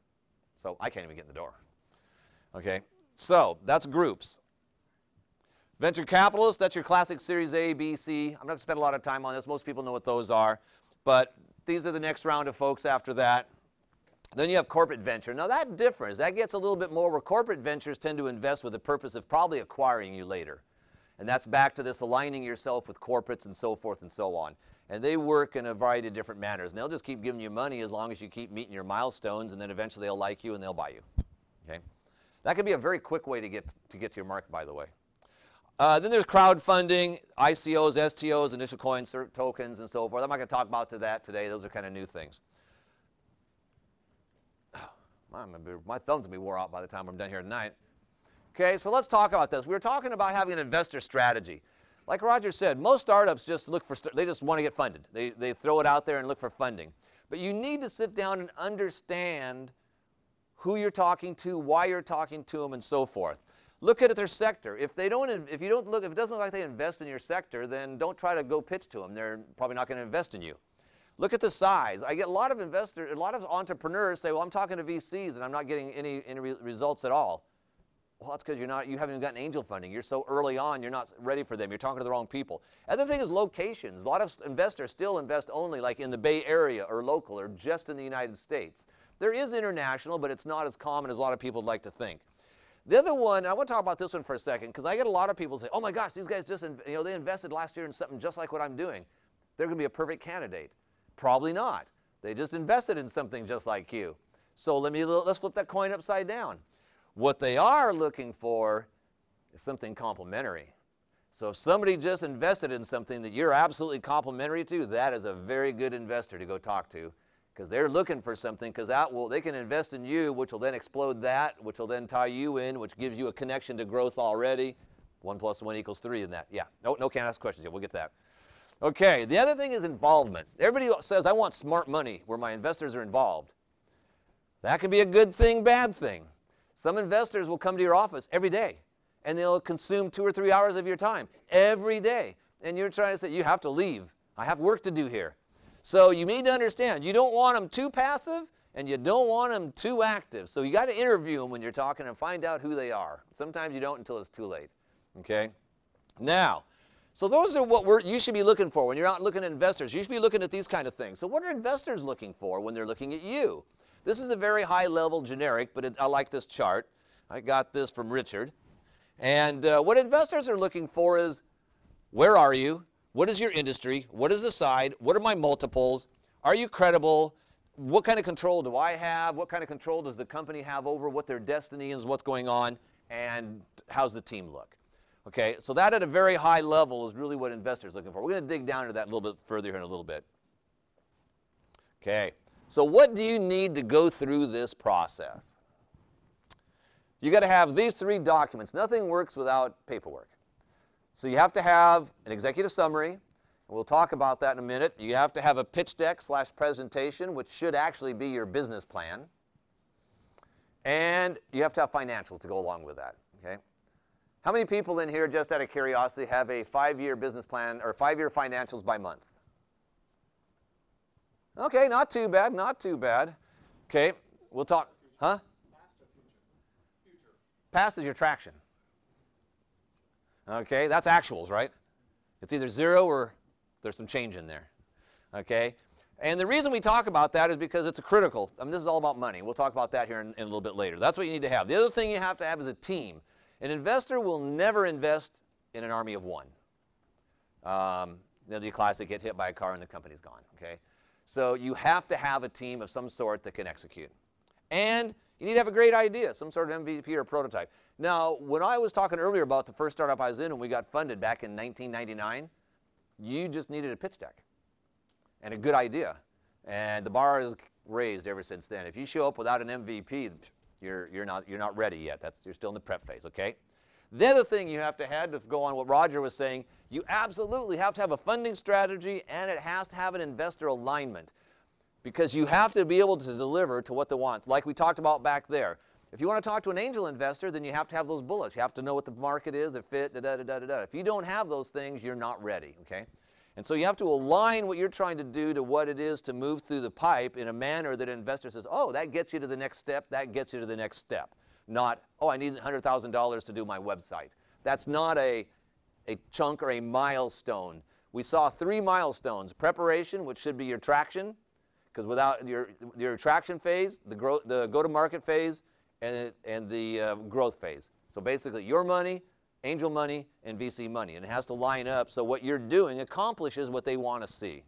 So I can't even get in the door. Okay, so that's groups. Venture capitalists, that's your classic Series A, B, C. I'm not going to spend a lot of time on this. Most people know what those are. But these are the next round of folks after that. Then you have corporate venture. Now that differs. That gets a little bit more where corporate ventures tend to invest with the purpose of probably acquiring you later. And that's back to this aligning yourself with corporates and so forth and so on. And they work in a variety of different manners. And they'll just keep giving you money as long as you keep meeting your milestones, and then eventually they'll like you and they'll buy you. Okay? That could be a very quick way to get to your market, by the way. Then there's crowdfunding, ICOs, STOs, initial coins, tokens, and so forth. I'm not going to talk about that today. Those are kind of new things. My thumb's going to be wore out by the time I'm done here tonight. Okay, so let's talk about this. We were talking about having an investor strategy. Like Roger said, most startups just look for, they just want to get funded. They throw it out there and look for funding. But you need to sit down and understand who you're talking to, why you're talking to them, and so forth. Look at their sector. If it doesn't look like they invest in your sector, then don't try to go pitch to them. They're probably not going to invest in you. Look at the size. I get a lot of investors, a lot of entrepreneurs say, well, I'm talking to VCs and I'm not getting any results at all. Well, that's because you haven't gotten angel funding. You're so early on, you're not ready for them. You're talking to the wrong people. Other thing is locations. A lot of investors still invest only like in the Bay Area or local or just in the United States. There is international, but it's not as common as a lot of people would like to think. The other one, and I want to talk about this one for a second, because I get a lot of people say, oh my gosh, these guys just, they invested last year in something just like what I'm doing. They're going to be a perfect candidate. Probably not. They just invested in something just like you. So let's flip that coin upside down. What they are looking for is something complementary. So if somebody just invested in something that you're absolutely complementary to, that is a very good investor to go talk to, because they're looking for something, because they can invest in you, which will then explode that, which will then tie you in, which gives you a connection to growth already. 1 + 1 = 3 in that. Yeah, no, can't ask questions yet. We'll get to that. Okay, the other thing is involvement. Everybody says, I want smart money where my investors are involved. That can be a good thing, bad thing. Some investors will come to your office every day, and they'll consume 2 or 3 hours of your time every day. And you're trying to say, you have to leave. I have work to do here. So you need to understand, you don't want them too passive, and you don't want them too active. So you got to interview them when you're talking and find out who they are. Sometimes you don't until it's too late. Okay? Now, so those are what you should be looking for when you're out looking at investors. You should be looking at these kind of things. So what are investors looking for when they're looking at you? This is a very high level generic, but I like this chart. I got this from Richard. And what investors are looking for is, where are you? What is your industry? What is the side? What are my multiples? Are you credible? What kind of control do I have? What kind of control does the company have over what their destiny is, what's going on, and how's the team look? Okay, so that at a very high level is really what investors are looking for. We're going to dig down into that a little bit further here in a little bit. Okay, so what do you need to go through this process? You got to have these 3 documents. Nothing works without paperwork. So you have to have an executive summary, and we'll talk about that in a minute. You have to have a pitch deck / presentation, which should actually be your business plan. And you have to have financials to go along with that. Okay? How many people in here, just out of curiosity, have a 5-year business plan or 5-year financials by month? Okay, not too bad, not too bad. Okay, we'll talk, huh? Past is your traction. Okay, that's actuals, right? It's either 0 or there's some change in there. Okay, and the reason we talk about that is because it's a critical. I mean, this is all about money. We'll talk about that here in a little bit later. That's what you need to have. The other thing you have to have is a team. An investor will never invest in an army of one. The classic, get hit by a car and the company's gone. Okay, so you have to have a team of some sort that can execute. And you need to have a great idea, some sort of MVP or prototype. Now, when I was talking earlier about the first startup I was in and we got funded back in 1999, you just needed a pitch deck and a good idea. And the bar is raised ever since then. If you show up without an MVP, you're not ready yet. You're still in the prep phase, okay? The other thing you have to have to go on what Roger was saying, you absolutely have to have a funding strategy and it has to have an investor alignment. Because you have to be able to deliver to what they want, like we talked about back there. If you want to talk to an angel investor, then you have to have those bullets. You have to know what the market is, the fit, da-da-da-da-da. If you don't have those things, you're not ready, okay? And so you have to align what you're trying to do to what it is to move through the pipe in a manner that an investor says, oh, that gets you to the next step, that gets you to the next step. Not, oh, I need $100,000 to do my website. That's not a chunk or a milestone. We saw 3 milestones: preparation, which should be your traction, because without your traction phase, the go-to-market phase, and the growth phase. So basically your money, angel money, and VC money. And it has to line up so what you're doing accomplishes what they want to see.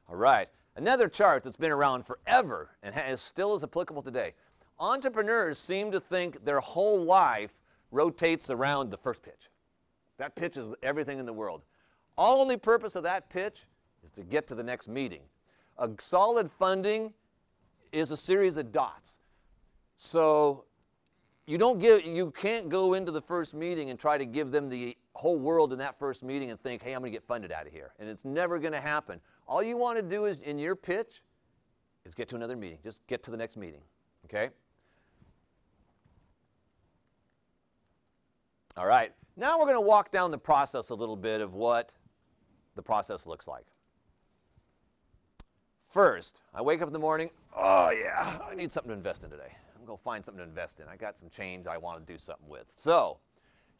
All right, another chart that's been around forever and still is applicable today. Entrepreneurs seem to think their whole life rotates around the first pitch. That pitch is everything in the world. Only purpose of that pitch is to get to the next meeting. A solid funding is a series of dots. So you can't go into the first meeting and try to give them the whole world in that first meeting and think, hey, I'm going to get funded out of here. And it's never going to happen. All you want to do is, in your pitch, is get to another meeting. Just get to the next meeting. Okay? All right. Now we're going to walk down the process a little bit of what the process looks like. First, I wake up in the morning, oh yeah, I need something to invest in today. I'm going to find something to invest in. I got some change I want to do something with. So,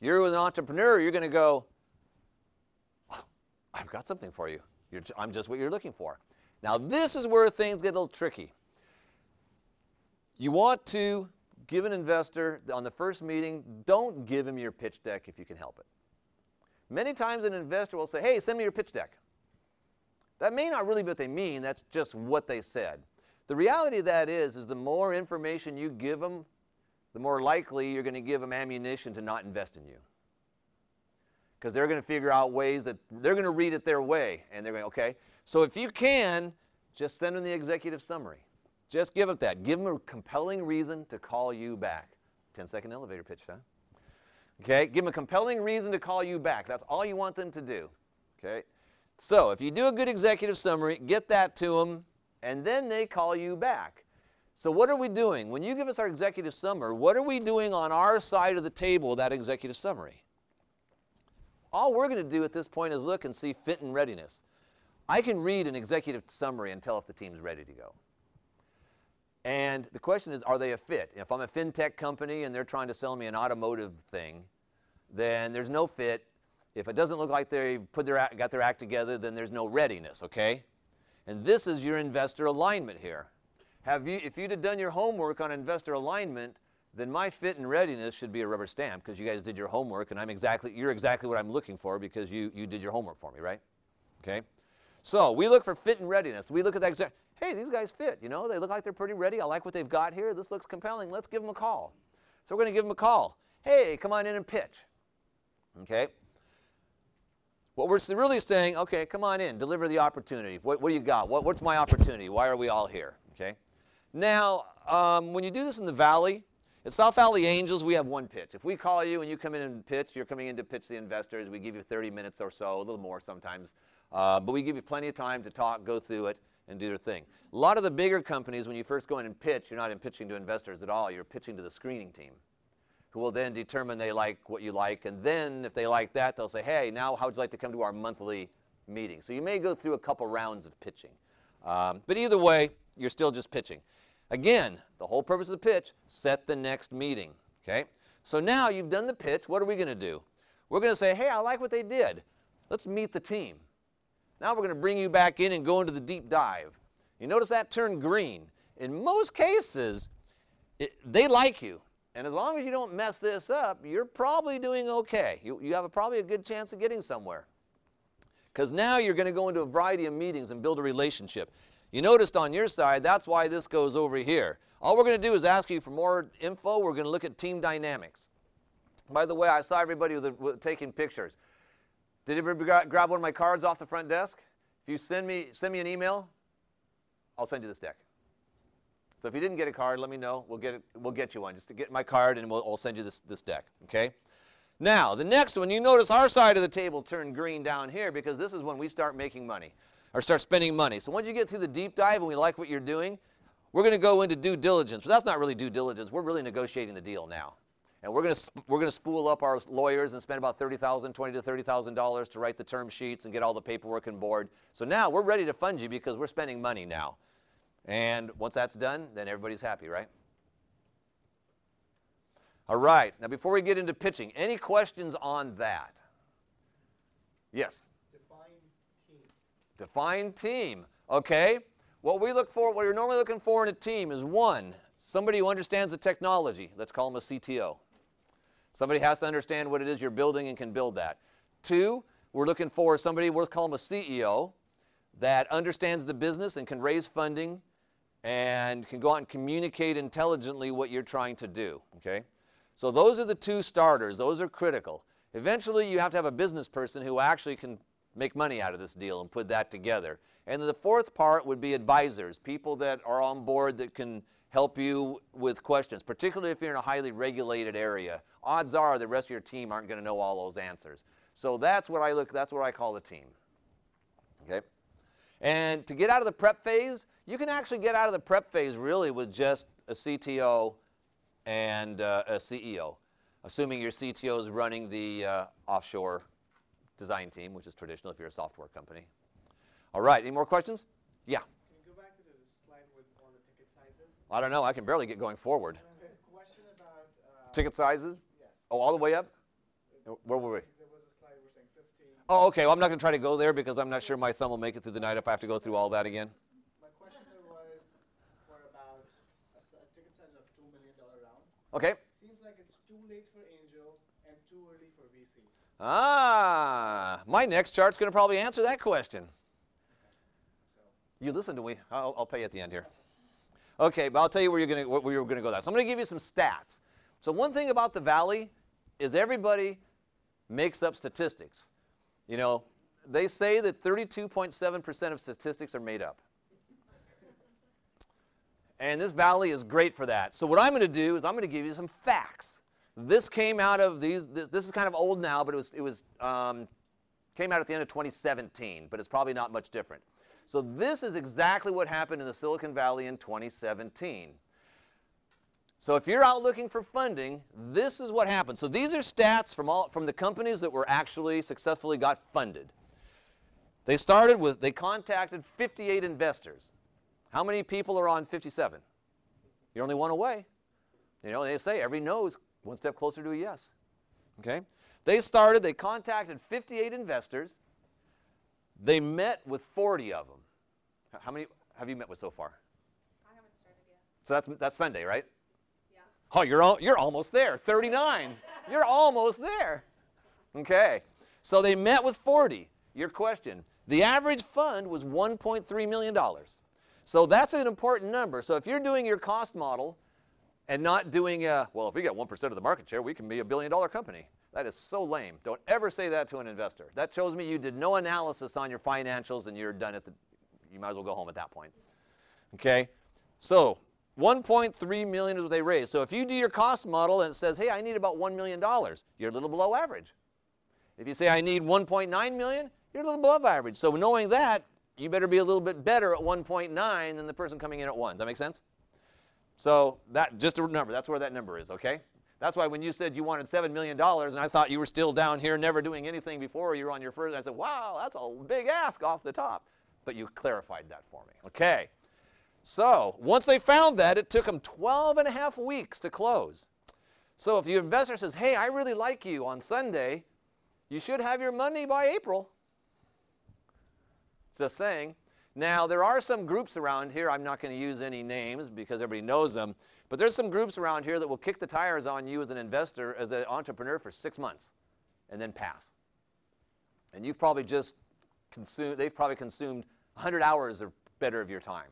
you're an entrepreneur, you're going to go, oh, I've got something for you. I'm just what you're looking for. Now, this is where things get a little tricky. You want to give an investor, on the first meeting, don't give him your pitch deck if you can help it. Many times an investor will say, hey, send me your pitch deck. That may not really be what they mean, that's just what they said. The reality of that is the more information you give them, the more likely you're going to give them ammunition to not invest in you. Because they're going to figure out ways that they're going to read it their way. And they're going, okay. So if you can, just send them the executive summary. Just give it that. Give them a compelling reason to call you back. 10-second elevator pitch, huh? Okay, give them a compelling reason to call you back. That's all you want them to do. Okay, so if you do a good executive summary, get that to them, and then they call you back. So what are we doing? When you give us our executive summary, what are we doing on our side of the table with that executive summary? All we're going to do at this point is look and see fit and readiness. I can read an executive summary and tell if the team's ready to go. And the question is, are they a fit? If I'm a fintech company and they're trying to sell me an automotive thing, then there's no fit. If it doesn't look like they've got their act together, then there's no readiness, okay? And this is your investor alignment here. If you'd have done your homework on investor alignment, then my fit and readiness should be a rubber stamp because you guys did your homework, and you're exactly what I'm looking for because you did your homework for me, right? Okay? So we look for fit and readiness. We look at that hey, these guys fit, you know, they look like they're pretty ready. I like what they've got here. This looks compelling. Let's give them a call. So we're going to give them a call. Hey, come on in and pitch. Okay? What we're really saying, okay, come on in, deliver the opportunity. What do you got? What's my opportunity? Why are we all here? Okay? Now, when you do this in the Valley, at South Valley Angels, we have one pitch. If we call you and you come in and pitch, you're coming in to pitch the investors. We give you 30 minutes or so, a little more sometimes. But we give you plenty of time to talk, go through it, and do their thing. A lot of the bigger companies, when you first go in and pitch, you're not in pitching to investors at all. You're pitching to the screening team, who will then determine they like what you like. And then if they like that, they'll say, hey, now how would you like to come to our monthly meeting? So you may go through a couple rounds of pitching. But either way, you're still just pitching. Again, the whole purpose of the pitch, set the next meeting. Okay? So now you've done the pitch. What are we going to do? We're going to say, hey, I like what they did. Let's meet the team. Now we're going to bring you back in and go into the deep dive. You notice that turned green. In most cases, they like you. And as long as you don't mess this up, you're probably doing okay. You have probably a good chance of getting somewhere. Because now you're going to go into a variety of meetings and build a relationship. You noticed on your side, that's why this goes over here. All we're going to do is ask you for more info. We're going to look at team dynamics. By the way, I saw everybody taking pictures. Did everybody grab one of my cards off the front desk? If you send me an email, I'll send you this deck. So if you didn't get a card, let me know. We'll get you one. Just to get my card, and we'll send you this deck. Okay? Now, the next one, you notice our side of the table turned green down here because this is when we start making money or start spending money. So once you get through the deep dive and we like what you're doing, we're going to go into due diligence. But that's not really due diligence. We're really negotiating the deal now. And we're going to spool up our lawyers and spend about $20,000 to $30,000 to write the term sheets and get all the paperwork on board. So now we're ready to fund you because we're spending money now. And once that's done, then everybody's happy, right? All right. Now, before we get into pitching, any questions on that? Yes? Define team. Define team. Okay. What you're normally looking for in a team is one, somebody who understands the technology. Let's call them a CTO. Somebody has to understand what it is you're building and can build that. Two, we're looking for somebody, we'll call them a CEO, that understands the business and can raise funding and can go out and communicate intelligently what you're trying to do. Okay? So those are the two starters. Those are critical. Eventually, you have to have a business person who actually can make money out of this deal and put that together. And then the fourth part would be advisors, people that are on board that can help you with questions, particularly if you're in a highly regulated area. Odds are the rest of your team aren't going to know all those answers. So that's what I call a team. Okay? And to get out of the prep phase, you can actually get out of the prep phase really with just a CTO and a CEO, assuming your CTO is running the offshore design team, which is traditional if you're a software company. All right, any more questions? Yeah. Can you go back to the slide with all the ticket sizes? I don't know, I can barely get going forward. Question about Ticket sizes? yes. Oh, all the way up? Where were we? There was a slide we're saying 15. Oh, okay, well, I'm not going to try to go there because I'm not sure my thumb will make it through the night if I have to go through all that again. My question was for about a ticket size of $2 million round. Okay. Seems like it's too late for angel and too early for VC. Ah, my next chart's going to probably answer that question. You listen to me. I'll pay you at the end here. Okay, but I'll tell you where you're going to go. So I'm going to give you some stats. So one thing about the Valley is everybody makes up statistics. You know, they say that 32.7% of statistics are made up. And this Valley is great for that. So what I'm going to do is I'm going to give you some facts. This came out of these. This is kind of old now, but came out at the end of 2017. But it's probably not much different. So this is exactly what happened in the Silicon Valley in 2017. So if you're out looking for funding, this is what happened. So these are stats from the companies that were actually successfully got funded. They started with, they contacted 58 investors. How many people are on 57? You're only one away. You know, they say every no is one step closer to a yes. Okay? They contacted 58 investors. They met with 40 of them. How many have you met with so far? I haven't started yet. So that's Sunday, right? Yeah. Oh, you're almost there. 39. You're almost there. Okay. So they met with 40. Your question. The average fund was $1.3 million. So that's an important number. So if you're doing your cost model and not doing, well, if we get 1% of the market share, we can be $1 billion company. That is so lame. Don't ever say that to an investor. That shows me you did no analysis on your financials and you're done you might as well go home at that point. Okay? So 1.3 million is what they raised. So if you do your cost model and it says, hey, I need about $1 million, you're a little below average. If you say I need 1.9 million, you're a little above average. So knowing that, you better be a little bit better at 1.9 than the person coming in at 1. Does that make sense? So that, just a number, that's where that number is, okay? That's why when you said you wanted $7 million and I thought you were still down here never doing anything before you were on your first, I said, wow, that's a big ask off the top. But you clarified that for me. Okay. So once they found that, it took them 12.5 weeks to close. So if the investor says, hey, I really like you on Sunday, you should have your money by April. Just saying. Now, there are some groups around here. I'm not going to use any names because everybody knows them. But there's some groups around here that will kick the tires on you as an investor, as an entrepreneur for 6 months and then pass. And you've probably just consumed, they've probably consumed 100 hours or better of your time.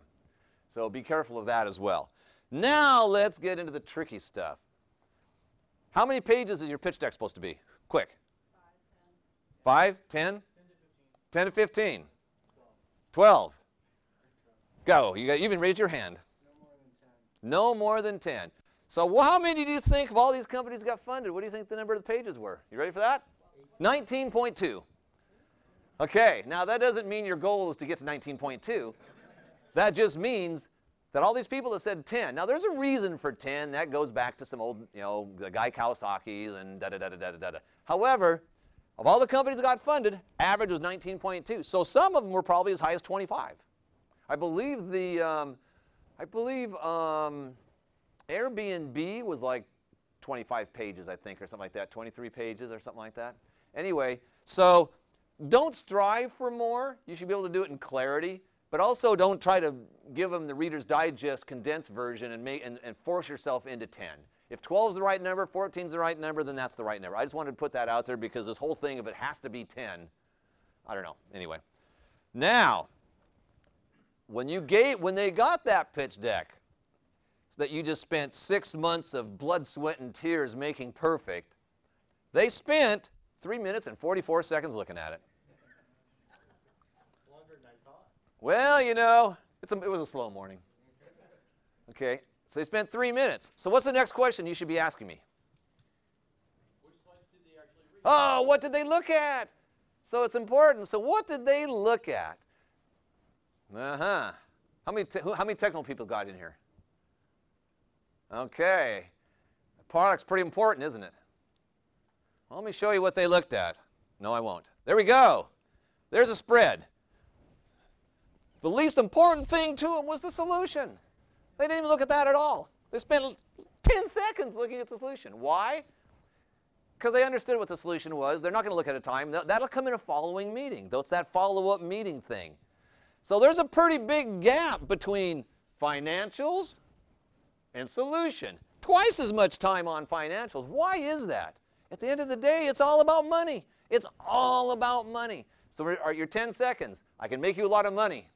So be careful of that as well. Now let's get into the tricky stuff. How many pages is your pitch deck supposed to be? Quick. 5, 10? 10 to 15. 12. Go. You even raised your hand. No more than 10. So how many do you think of all these companies got funded? What do you think the number of the pages were? You ready for that? 19.2. Okay, now that doesn't mean your goal is to get to 19.2. That just means that all these people that said 10. Now there's a reason for 10. That goes back to some old, you know, the Guy Kawasaki's and da-da-da-da-da-da-da. However, of all the companies that got funded, average was 19.2. So some of them were probably as high as 25. I believe Airbnb was like 25 pages, I think, or something like that, 23 pages or something like that. Anyway, so don't strive for more. You should be able to do it in clarity, but also don't try to give them the Reader's Digest condensed version and force yourself into 10. If 12 is the right number, 14 is the right number, then that's the right number. I just wanted to put that out there because this whole thing, if it has to be 10, I don't know. Anyway, now, when they got that pitch deck that you just spent 6 months of blood, sweat, and tears making perfect, they spent 3 minutes and 44 seconds looking at it. Longer than I thought. Well, you know, it was a slow morning. Okay, so they spent 3 minutes. So what's the next question you should be asking me? Which slides did they actually read? Oh, what did they look at? So it's important. So what did they look at? Uh-huh. How many technical people got in here? Okay. The product's pretty important, isn't it? Well, let me show you what they looked at. No, I won't. There we go. There's a spread. The least important thing to them was the solution. They didn't even look at that at all. They spent 10 seconds looking at the solution. Why? Because they understood what the solution was. They're not going to look at a time. That'll come in a following meeting. It's that follow-up meeting thing. So there's a pretty big gap between financials and solution. Twice as much time on financials. Why is that? At the end of the day, it's all about money. It's all about money. So your 10 seconds, I can make you a lot of money.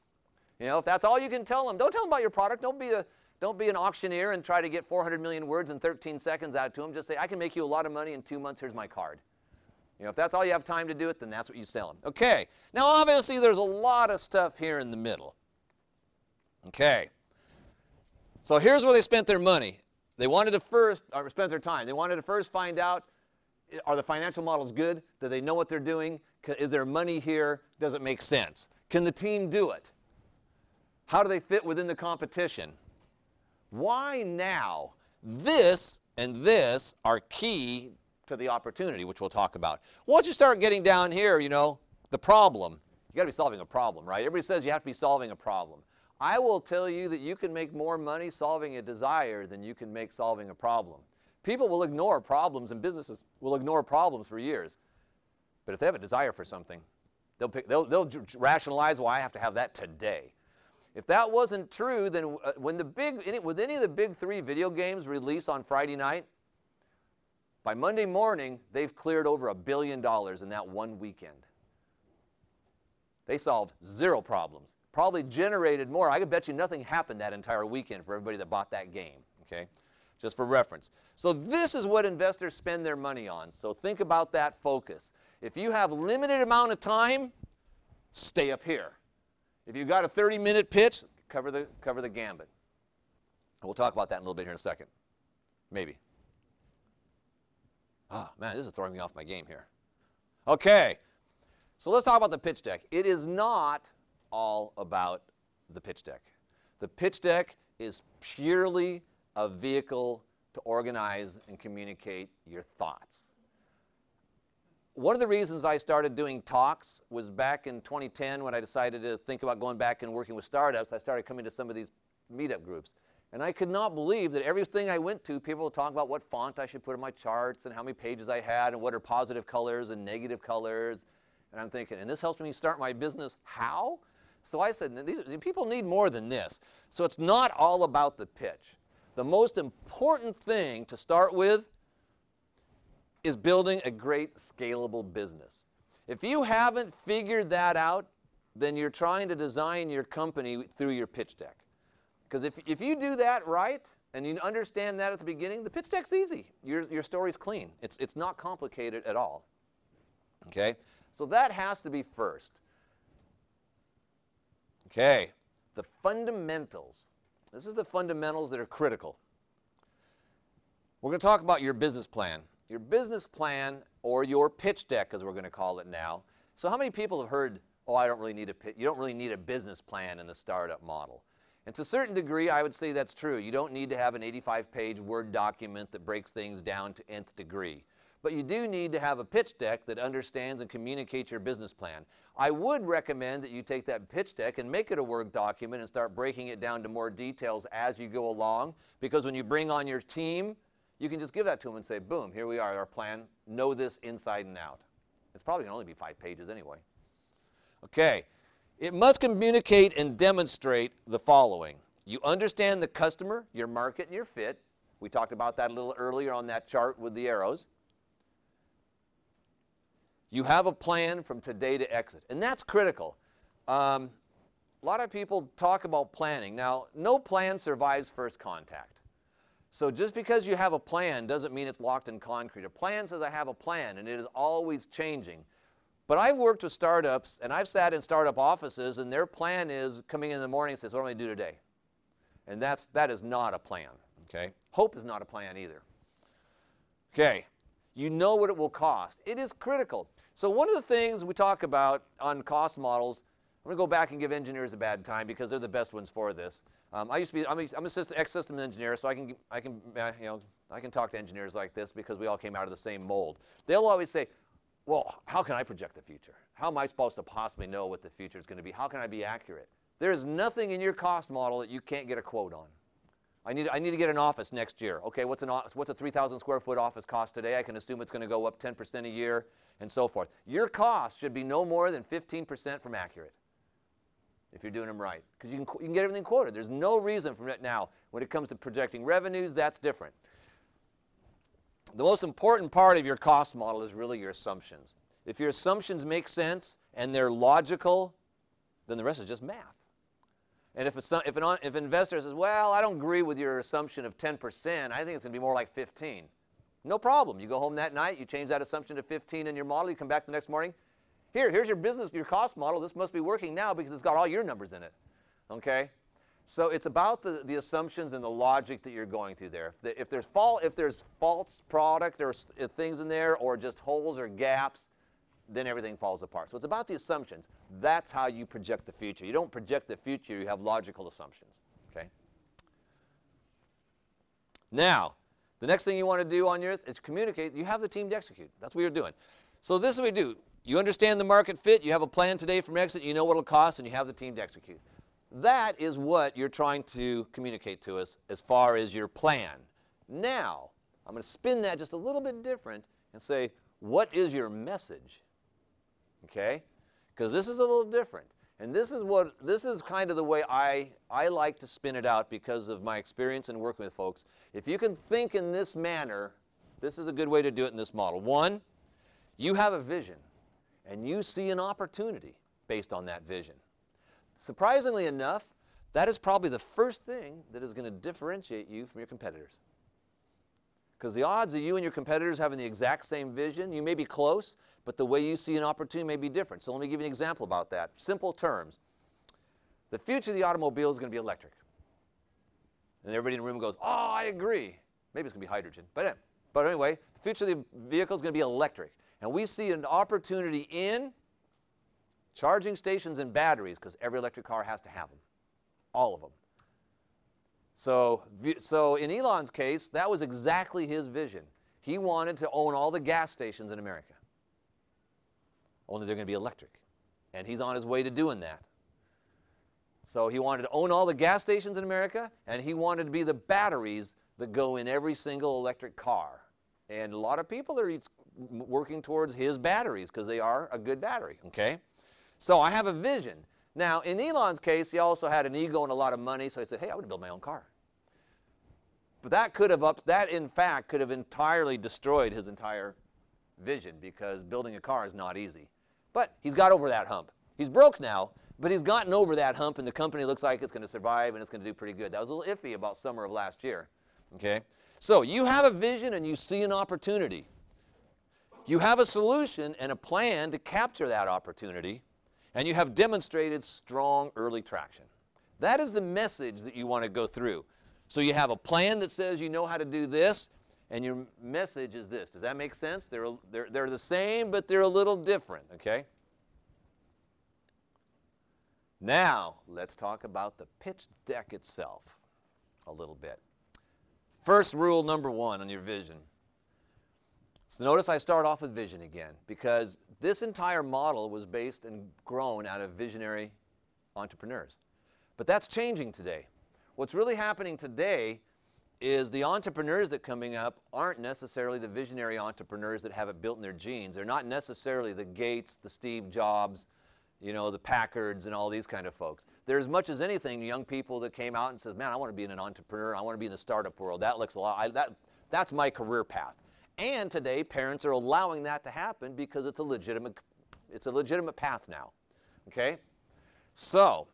You know, if that's all you can tell them, don't tell them about your product. Don't be an auctioneer and try to get 400 million words in 13 seconds out to them. Just say, I can make you a lot of money in 2 months. Here's my card. You know, if that's all you have time to do it, then that's what you sell them. Okay. Now, obviously, there's a lot of stuff here in the middle. Okay. So here's where they spent their money. They wanted to first, or spent their time. They wanted to first find out, are the financial models good? Do they know what they're doing? Is there money here? Does it make sense? Can the team do it? How do they fit within the competition? Why now? This and this are key to the opportunity, which we'll talk about. Once you start getting down here, you know, the problem, you got to be solving a problem, right? Everybody says you have to be solving a problem. I will tell you that you can make more money solving a desire than you can make solving a problem. People will ignore problems, and businesses will ignore problems for years. But if they have a desire for something, they'll rationalize why I have to have that today. If that wasn't true, then with any of the big 3 video games release on Friday night, by Monday morning, they've cleared over $1 billion in that one weekend. They solved 0 problems. Probably generated more. I could bet you nothing happened that entire weekend for everybody that bought that game, okay? Just for reference. So this is what investors spend their money on. So think about that focus. If you have limited amount of time, stay up here. If you've got a 30-minute pitch, cover the gambit. And we'll talk about that in a little bit here in a second. Maybe. Oh, man, this is throwing me off my game here. Okay. So let's talk about the pitch deck. It is not all about the pitch deck. The pitch deck is purely a vehicle to organize and communicate your thoughts. One of the reasons I started doing talks was back in 2010 when I decided to think about going back and working with startups. I started coming to some of these meetup groups. And I could not believe that everything I went to, people would talk about what font I should put in my charts and how many pages I had and what are positive colors and negative colors. And I'm thinking, and this helps me start my business, how? So I said, these people need more than this. So it's not all about the pitch. The most important thing to start with is building a great scalable business. If you haven't figured that out, then you're trying to design your company through your pitch deck. Because if you do that right, and you understand that at the beginning, the pitch deck's easy. Your story's clean. It's not complicated at all. Okay? So that has to be first. Okay, the fundamentals. This is the fundamentals that are critical. We're going to talk about your business plan. Your business plan, or your pitch deck, as we're going to call it now. So how many people have heard, oh, I don't really need you don't really need a business plan in the startup model? And to a certain degree, I would say that's true. You don't need to have an 85-page Word document that breaks things down to nth degree. But you do need to have a pitch deck that understands and communicates your business plan. I would recommend that you take that pitch deck and make it a Word document and start breaking it down to more details as you go along. Because when you bring on your team, you can just give that to them and say, boom, here we are, our plan. Know this inside and out. It's probably going to only be 5 pages anyway. Okay. It must communicate and demonstrate the following. You understand the customer, your market, and your fit. We talked about that a little earlier on that chart with the arrows. You have a plan from today to exit, and that's critical. A lot of people talk about planning. Now, no plan survives first contact. So just because you have a plan doesn't mean it's locked in concrete. A plan says I have a plan, and it is always changing. But I've worked with startups, and I've sat in startup offices, and their plan is coming in the morning and says, what am I going to do today? And that is not a plan, okay? Hope is not a plan either. Okay, you know what it will cost. It is critical. So one of the things we talk about on cost models, I'm going to go back and give engineers a bad time because they're the best ones for this. I'm an ex-system engineer, so I can talk to engineers like this because we all came out of the same mold. They'll always say, well, how can I project the future? How am I supposed to possibly know what the future is going to be? How can I be accurate? There is nothing in your cost model that you can't get a quote on. I need to get an office next year. Okay, what's a 3,000 square foot office cost today? I can assume it's going to go up 10% a year and so forth. Your cost should be no more than 15% from accurate if you're doing them right, because you can get everything quoted. There's no reason from it now. When it comes to projecting revenues, that's different. The most important part of your cost model is really your assumptions. If your assumptions make sense and they're logical, then the rest is just math. And if an investor says, well, I don't agree with your assumption of 10%, I think it's going to be more like 15. No problem. You go home that night, you change that assumption to 15 in your model, you come back the next morning. Here's your business, your cost model. This must be working now because it's got all your numbers in it. Okay? So it's about the assumptions and the logic that you're going through there. If there's false product or things in there or just holes or gaps, then everything falls apart. So it's about the assumptions. That's how you project the future. You don't project the future, you have logical assumptions. Okay? Now, the next thing you want to do on yours is communicate. You have the team to execute. That's what you're doing. So this is what we do. You understand the market fit, you have a plan today from exit, you know what it'll cost, and you have the team to execute. That is what you're trying to communicate to us as far as your plan. Now, I'm going to spin that just a little bit different and say, what is your message? Okay? Because this is a little different. And this is kind of the way I like to spin it out because of my experience in working with folks. If you can think in this manner, this is a good way to do it in this model. One, you have a vision, and you see an opportunity based on that vision. Surprisingly enough, that is probably the first thing that is going to differentiate you from your competitors. Because the odds of you and your competitors having the exact same vision, you may be close, but the way you see an opportunity may be different. So let me give you an example about that. Simple terms. The future of the automobile is going to be electric. And everybody in the room goes, oh, I agree. Maybe it's going to be hydrogen. But anyway, the future of the vehicle is going to be electric. And we see an opportunity in charging stations and batteries, because every electric car has to have them, all of them. So in Elon's case, that was exactly his vision. He wanted to own all the gas stations in America. Only they're going to be electric. And he's on his way to doing that. So he wanted to own all the gas stations in America, and he wanted to be the batteries that go in every single electric car. And a lot of people are working towards his batteries because they are a good battery, okay? So I have a vision. Now, in Elon's case, he also had an ego and a lot of money, so he said, hey, I want to build my own car. But that in fact could have entirely destroyed his entire vision, because building a car is not easy. But he's got over that hump. He's broke now, but he's gotten over that hump, and the company looks like it's going to survive and it's going to do pretty good. That was a little iffy about summer of last year. Okay? So you have a vision and you see an opportunity. You have a solution and a plan to capture that opportunity, and you have demonstrated strong early traction. That is the message that you want to go through. So you have a plan that says you know how to do this, and your message is this. Does that make sense? They're the same, but they're a little different, okay? Now, let's talk about the pitch deck itself a little bit. First rule number one on your vision. So notice I start off with vision again, because this entire model was based and grown out of visionary entrepreneurs. But that's changing today. What's really happening today is the entrepreneurs that are coming up aren't necessarily the visionary entrepreneurs that have it built in their genes. They're not necessarily the Gates, the Steve Jobs, you know, the Packards and all these kind of folks. They're as much as anything young people that came out and says, man, I want to be an entrepreneur. I want to be in the startup world. That looks a lot, that's my career path. And today, parents are allowing that to happen because it's a legitimate path now, okay? So,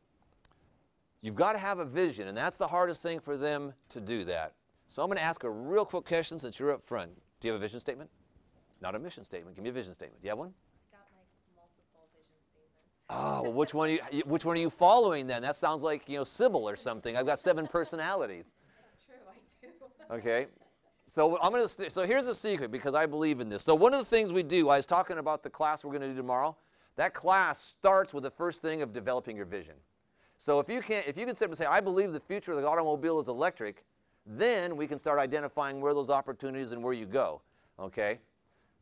you've got to have a vision, and that's the hardest thing for them to do that. So I'm going to ask a real quick question since you're up front. Do you have a vision statement? Not a mission statement. Give me a vision statement. Do you have one? I've got like multiple vision statements. Oh, well, which one are you following then? That sounds like, you know, Sybil or something. I've got 7 personalities. That's true, I do. Okay. So so here's a secret, because I believe in this. So one of the things we do, I was talking about the class we're going to do tomorrow. That class starts with the first thing of developing your vision. So if you can sit up and say, I believe the future of the automobile is electric, then we can start identifying where those opportunities and where you go. Okay?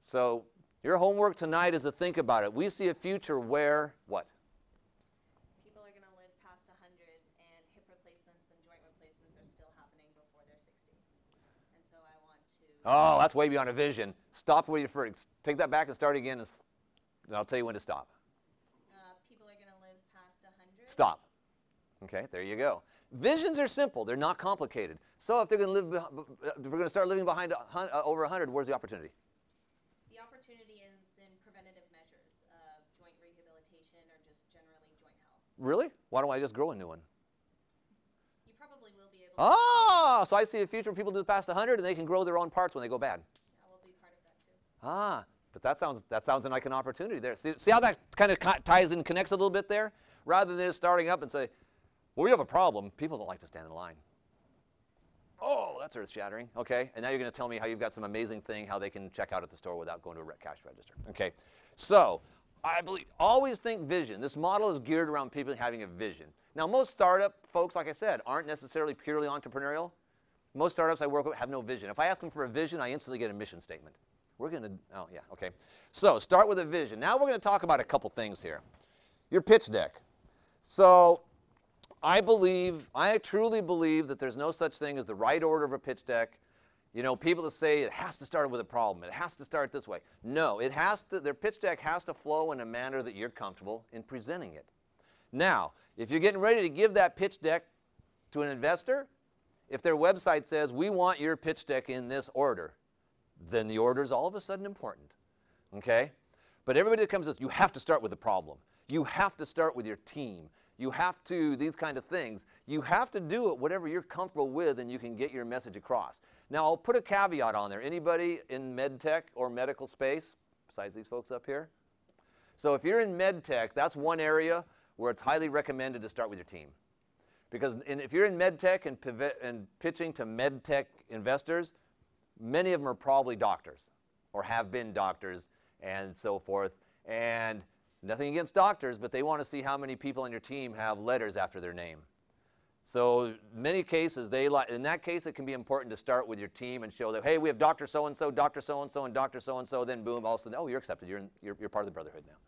So your homework tonight is to think about it. We see a future where what? People are going to live past 100, and hip replacements and joint replacements are still happening before they're 60. And so I want to... Oh, that's way beyond a vision. Stop where you're first. Take that back and start again, and I'll tell you when to stop. People are going to live past 100. Stop. Okay, there you go. Visions are simple. They're not complicated. So if they're going to live, if we're going to start living behind over 100, where's the opportunity? The opportunity is in preventative measures of joint rehabilitation or just generally joint health. Really? Why don't I just grow a new one? You probably will be able to. Ah, so I see a future where people live past 100 and they can grow their own parts when they go bad. Yeah, we'll be part of that too. Ah, but that sounds like an opportunity there. See how that kind of ties in, connects a little bit there? Rather than just starting up and say, well, we have a problem. People don't like to stand in line. Oh, that's earth-shattering. Okay, and now you're going to tell me how you've got some amazing thing, how they can check out at the store without going to a cash register. Okay, so I believe, always think vision. This model is geared around people having a vision. Now, most startup folks, like I said, aren't necessarily purely entrepreneurial. Most startups I work with have no vision. If I ask them for a vision, I instantly get a mission statement. We're going to, oh yeah, okay. So start with a vision. Now we're going to talk about a couple things here. Your pitch deck. So I truly believe that there's no such thing as the right order of a pitch deck. You know, people that say it has to start with a problem, it has to start this way. No, it has to, their pitch deck has to flow in a manner that you're comfortable in presenting it. Now, if you're getting ready to give that pitch deck to an investor, if their website says, we want your pitch deck in this order, then the order is all of a sudden important, okay? But everybody that comes to this, you have to start with the problem. You have to start with your team. You have to, these kind of things, you have to do it whatever you're comfortable with and you can get your message across. Now, I'll put a caveat on there. Anybody in med tech or medical space, besides these folks up here? So if you're in med tech, that's one area where it's highly recommended to start with your team. Because if you're in med tech and pitching to med tech investors, many of them are probably doctors or have been doctors and so forth. And nothing against doctors, but they want to see how many people on your team have letters after their name. So in many cases, in that case, it can be important to start with your team and show that, hey, we have Dr. So-and-so, Dr. So-and-so, and Dr. So-and-so. Then boom, all of a sudden, oh, you're accepted. You're part of the brotherhood now.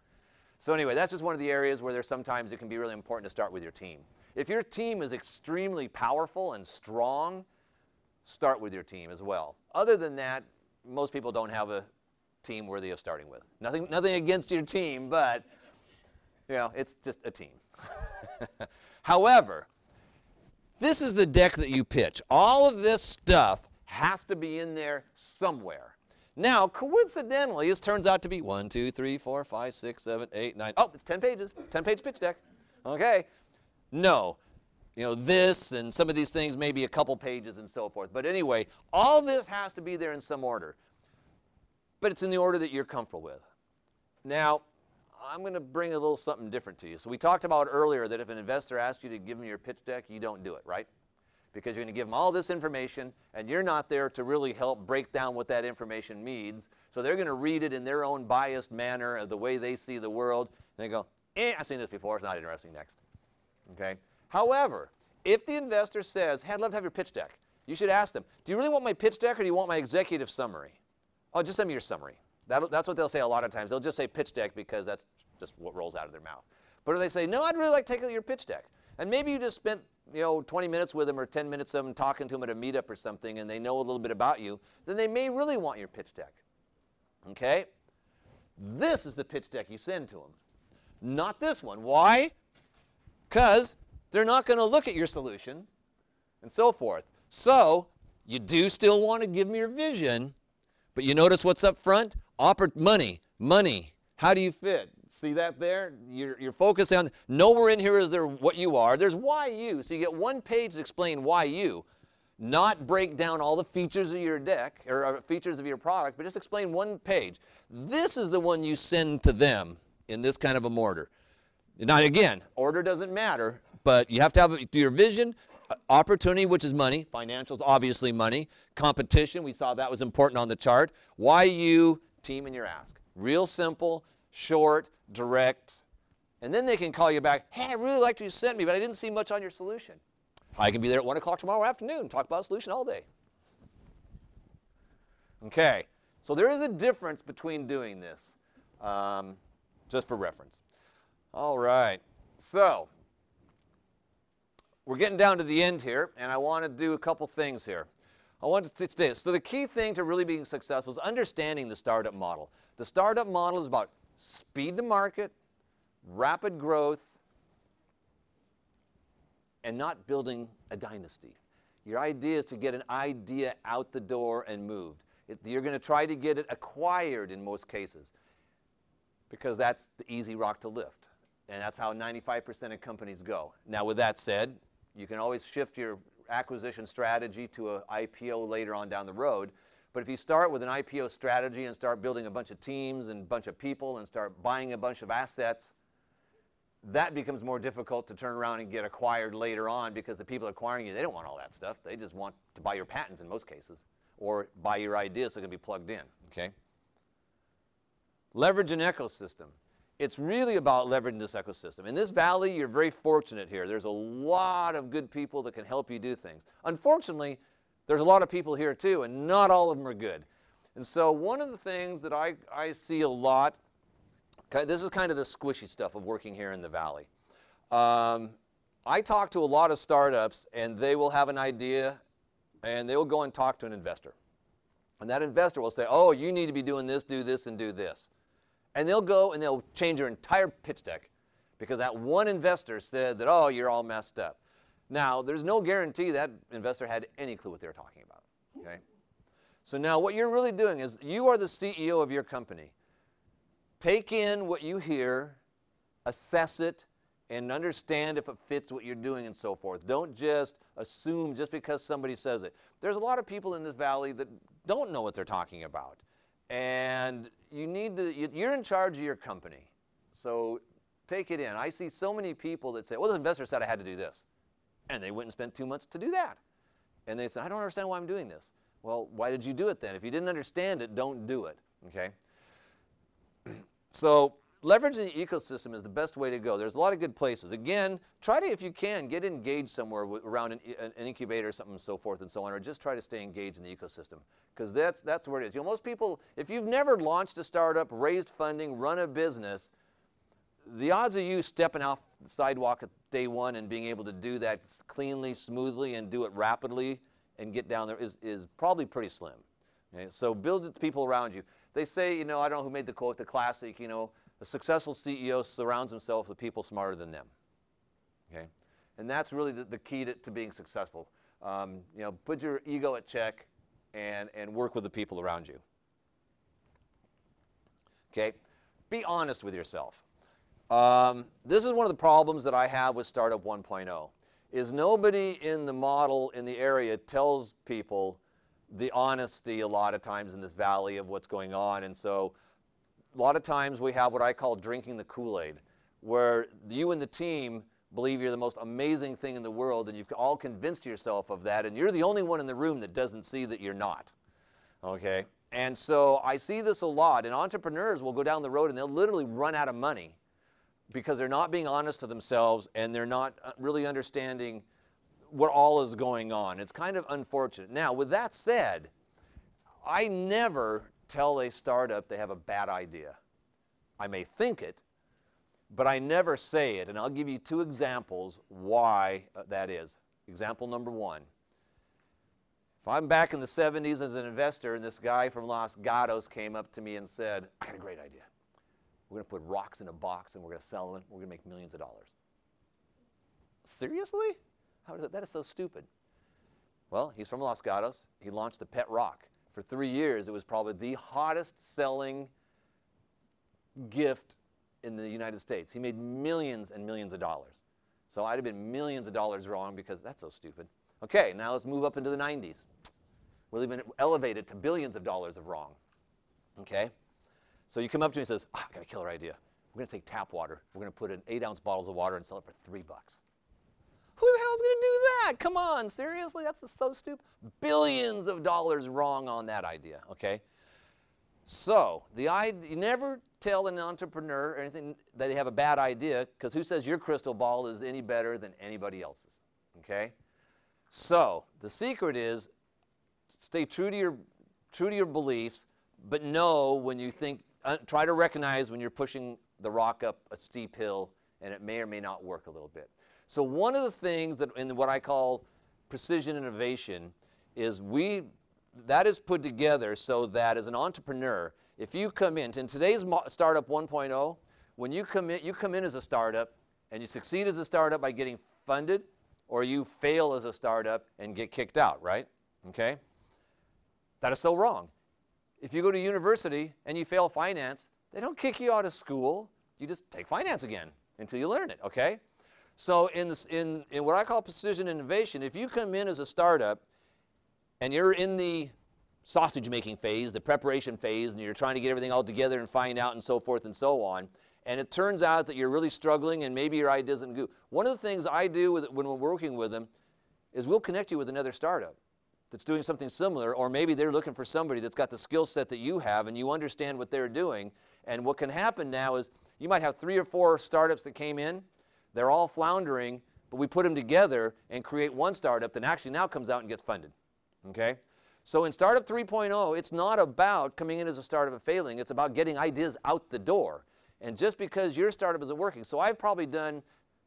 So anyway, that's just one of the areas where sometimes it can be really important to start with your team. If your team is extremely powerful and strong, start with your team as well. Other than that, most people don't have a team worthy of starting with. Nothing against your team, but you know, it's just a team. However, this is the deck that you pitch. All of this stuff has to be in there somewhere. Now, coincidentally, this turns out to be 1, 2, 3, 4, 5, 6, 7, 8, 9. Oh, it's 10 pages. 10-page pitch deck. Okay. No. You know, this and some of these things may be a couple pages and so forth. But anyway, all this has to be there in some order. But it's in the order that you're comfortable with. Now, I'm going to bring a little something different to you. So we talked about earlier that if an investor asks you to give them your pitch deck, you don't do it, right? Because you're going to give them all this information, and you're not there to really help break down what that information means. So they're going to read it in their own biased manner of the way they see the world. And they go, I've seen this before. It's not interesting. Next. Okay? However, if the investor says, hey, I'd love to have your pitch deck, you should ask them, do you really want my pitch deck or do you want my executive summary? Oh, just send me your summary. That's what they'll say a lot of times. They'll just say pitch deck because that's just what rolls out of their mouth. But if they say, no, I'd really like to take your pitch deck, and maybe you just spent 20 minutes with them or 10 minutes of them talking to them at a meetup or something, and they know a little bit about you, then they may really want your pitch deck. Okay? This is the pitch deck you send to them, not this one. Why? Because they're not going to look at your solution and so forth. So you do still want to give them your vision, but you notice what's up front? Money. How do you fit? See that there? You're focusing on, nowhere in here is there what you are. There's why you. So you get one page to explain why you, not break down all the features of your deck or features of your product, but just explain one page. This is the one you send to them in this kind of a order. Now again, order doesn't matter, but you have to have your vision, opportunity, which is money, financials, obviously money, competition, we saw that was important on the chart, why you, team, and your ask. Real simple, short, direct, and then they can call you back, hey, I really liked what you sent me, but I didn't see much on your solution. I can be there at 1 o'clock tomorrow afternoon, talk about a solution all day. Okay, so there is a difference between doing this, just for reference. All right, so we're getting down to the end here, and I want to do a couple things here. I want to say this. So the key thing to really being successful is understanding the startup model. The startup model is about speed to market, rapid growth, and not building a dynasty. Your idea is to get an idea out the door and moved. You're going to try to get it acquired in most cases because that's the easy rock to lift. And that's how 95% of companies go. Now, with that said, you can always shift your acquisition strategy to an IPO later on down the road. But if you start with an IPO strategy and start building a bunch of teams and a bunch of people and start buying a bunch of assets, that becomes more difficult to turn around and get acquired later on because the people acquiring you, they don't want all that stuff. They just want to buy your patents in most cases or buy your ideas so it can be plugged in. Okay? Leverage an ecosystem. It's really about leveraging this ecosystem. In this valley, you're very fortunate here. There's a lot of good people that can help you do things. Unfortunately, there's a lot of people here too, and not all of them are good. And so one of the things that I see a lot, this is kind of the squishy stuff of working here in the Valley. I talk to a lot of startups, and they will have an idea, and they will go and talk to an investor. And that investor will say, oh, you need to be doing this, do this, and do this. And they'll go and they'll change their entire pitch deck because that one investor said that, oh, you're all messed up. Now, there's no guarantee that investor had any clue what they were talking about, okay? So now what you're really doing is you are the CEO of your company. Take in what you hear, assess it, and understand if it fits what you're doing and so forth. Don't just assume just because somebody says it. There's a lot of people in this valley that don't know what they're talking about. And you need to, you're in charge of your company. So take it in. I see so many people that say, well, the investor said I had to do this. And they went and spent 2 months to do that. And they said, I don't understand why I'm doing this. Well, why did you do it then? If you didn't understand it, don't do it, okay? So leveraging the ecosystem is the best way to go. There's a lot of good places. Again, try to, if you can, get engaged somewhere around an incubator or something and so forth and so on, or just try to stay engaged in the ecosystem, because that's where it is. You know, most people, if you've never launched a startup, raised funding, run a business, the odds of you stepping off the sidewalk at day one and being able to do that cleanly, smoothly, and do it rapidly and get down there is probably pretty slim. Okay? So build it to people around you. They say, you know, I don't know who made the quote, the classic, you know, a successful CEO surrounds himself with people smarter than them. Okay? And that's really the key to being successful. You know, put your ego at check and work with the people around you. Okay? Be honest with yourself. This is one of the problems that I have with Startup 1.0, is nobody in the model in the area tells people the honesty a lot of times in this valley of what's going on. And so a lot of times we have what I call drinking the Kool-Aid, where you and the team believe you're the most amazing thing in the world, and you've all convinced yourself of that, and you're the only one in the room that doesn't see that you're not. Okay? And so I see this a lot, and entrepreneurs will go down the road and they'll literally run out of money because they're not being honest to themselves and they're not really understanding what all is going on. It's kind of unfortunate. Now, with that said, I never tell a startup they have a bad idea. I may think it, but I never say it, and I'll give you 2 examples why that is. Example number 1. If I'm back in the 70s as an investor and this guy from Los Gatos came up to me and said, I got a great idea. We're going to put rocks in a box and we're going to sell them. We're going to make millions of dollars. Seriously? How is that? That is so stupid. Well, he's from Los Gatos. He launched the Pet Rock. For 3 years, it was probably the hottest selling gift in the United States. He made millions and millions of dollars. So I'd have been millions of dollars wrong because that's so stupid. Okay, now let's move up into the 90s. We'll even elevate it to billions of dollars of wrong. Okay? So you come up to me and says, I got a killer idea. We're going to take tap water. We're going to put in 8-ounce bottles of water and sell it for $3. Who the hell's going to do that? Come on, seriously? That's so stupid. Billions of dollars wrong on that idea, okay? So, you never tell an entrepreneur or anything that they have a bad idea, because who says your crystal ball is any better than anybody else's, okay? So, the secret is stay true to your beliefs, but know when you think, try to recognize when you're pushing the rock up a steep hill and it may or may not work a little bit. So one of the things that in what I call precision innovation is that is put together so that as an entrepreneur, if you come in today's Startup 1.0, when you come in as a startup and you succeed as a startup by getting funded, or you fail as a startup and get kicked out, right? Okay? That is so wrong. If you go to university and you fail finance, they don't kick you out of school. You just take finance again until you learn it, okay? So in what I call precision innovation, if you come in as a startup and you're in the sausage making phase, the preparation phase, and you're trying to get everything all together and find out and so forth and so on, and it turns out that you're really struggling and maybe your idea doesn't go. One of the things I do when we're working with them is we'll connect you with another startup that's doing something similar, or maybe they're looking for somebody that's got the skill set that you have and you understand what they're doing. And what can happen now is you might have 3 or 4 startups that came in. They're all floundering, but we put them together and create one startup that actually now comes out and gets funded, okay? So in Startup 3.0, it's not about coming in as a startup and failing. It's about getting ideas out the door. And just because your startup isn't working, so I've probably done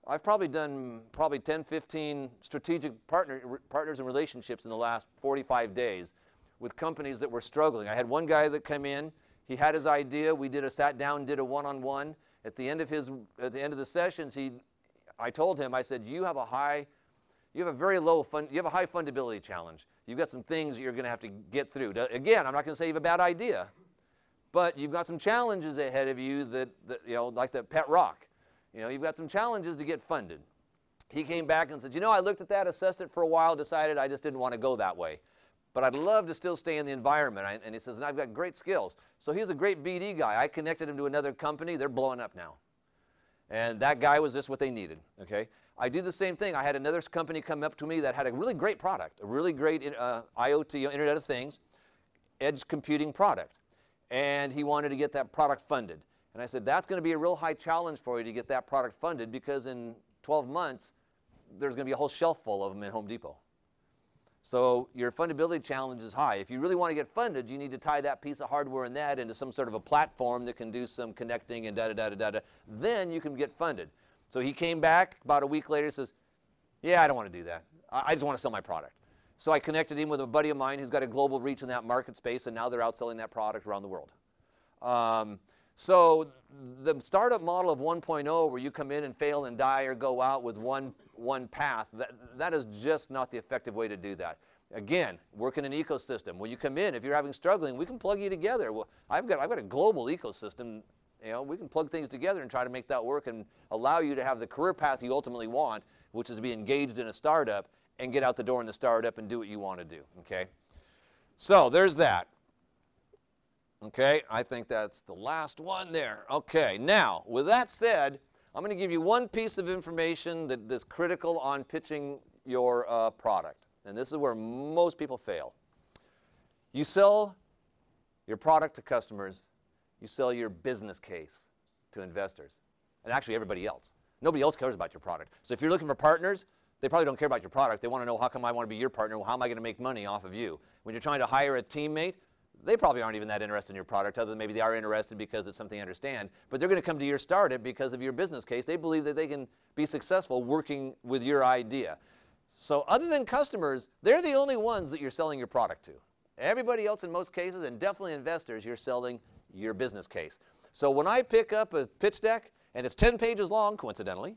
10, 15 strategic partners and relationships in the last 45 days with companies that were struggling. I had one guy that came in. He had his idea. We sat down, did a one-on-one. At the end of the sessions, I told him, I said, you have a high fundability challenge. You've got some things that you're going to have to get through. Again, I'm not going to say you have a bad idea, but you've got some challenges ahead of you that like the pet rock. You've got some challenges to get funded. He came back and said, I looked at that, assessed it for a while, decided I just didn't want to go that way. But I'd love to still stay in the environment. And he says, and I've got great skills. So he's a great BD guy. I connected him to another company. They're blowing up now. And that guy was just what they needed, okay? I do the same thing. I had another company come up to me that had a really great product, a really great IoT, Internet of Things, edge computing product. And he wanted to get that product funded. And I said, that's going to be a real high challenge for you to get that product funded because in 12 months, there's going to be a whole shelf full of them in Home Depot. So your fundability challenge is high. If you really want to get funded, you need to tie that piece of hardware and that into some sort of a platform that can do some connecting and da-da-da-da-da. Then you can get funded. So he came back about a week later and says, yeah, I don't want to do that. I just want to sell my product. So I connected him with a buddy of mine who's got a global reach in that market space, and now they're outselling that product around the world. So the startup model of 1.0, where you come in and fail and die or go out with one path, that is just not the effective way to do that. Again, work in an ecosystem. When you come in, if you're having struggling, we can plug you together. Well, I've got a global ecosystem. We can plug things together and try to make that work and allow you to have the career path you ultimately want, which is to be engaged in a startup and get out the door in the startup and do what you want to do, okay? So there's that. Okay, I think that's the last one there. Okay, now, with that said, I'm going to give you one piece of information that's critical on pitching your product. And this is where most people fail. You sell your product to customers. You sell your business case to investors. And actually everybody else. Nobody else cares about your product. So if you're looking for partners, they probably don't care about your product. They want to know, how come I want to be your partner? Well, how am I going to make money off of you? When you're trying to hire a teammate, they probably aren't even that interested in your product, other than maybe they are interested because it's something they understand. But they're going to come to your startup because of your business case. They believe that they can be successful working with your idea. So other than customers, they're the only ones that you're selling your product to. Everybody else in most cases, and definitely investors, you're selling your business case. So when I pick up a pitch deck, and it's 10 pages long, coincidentally,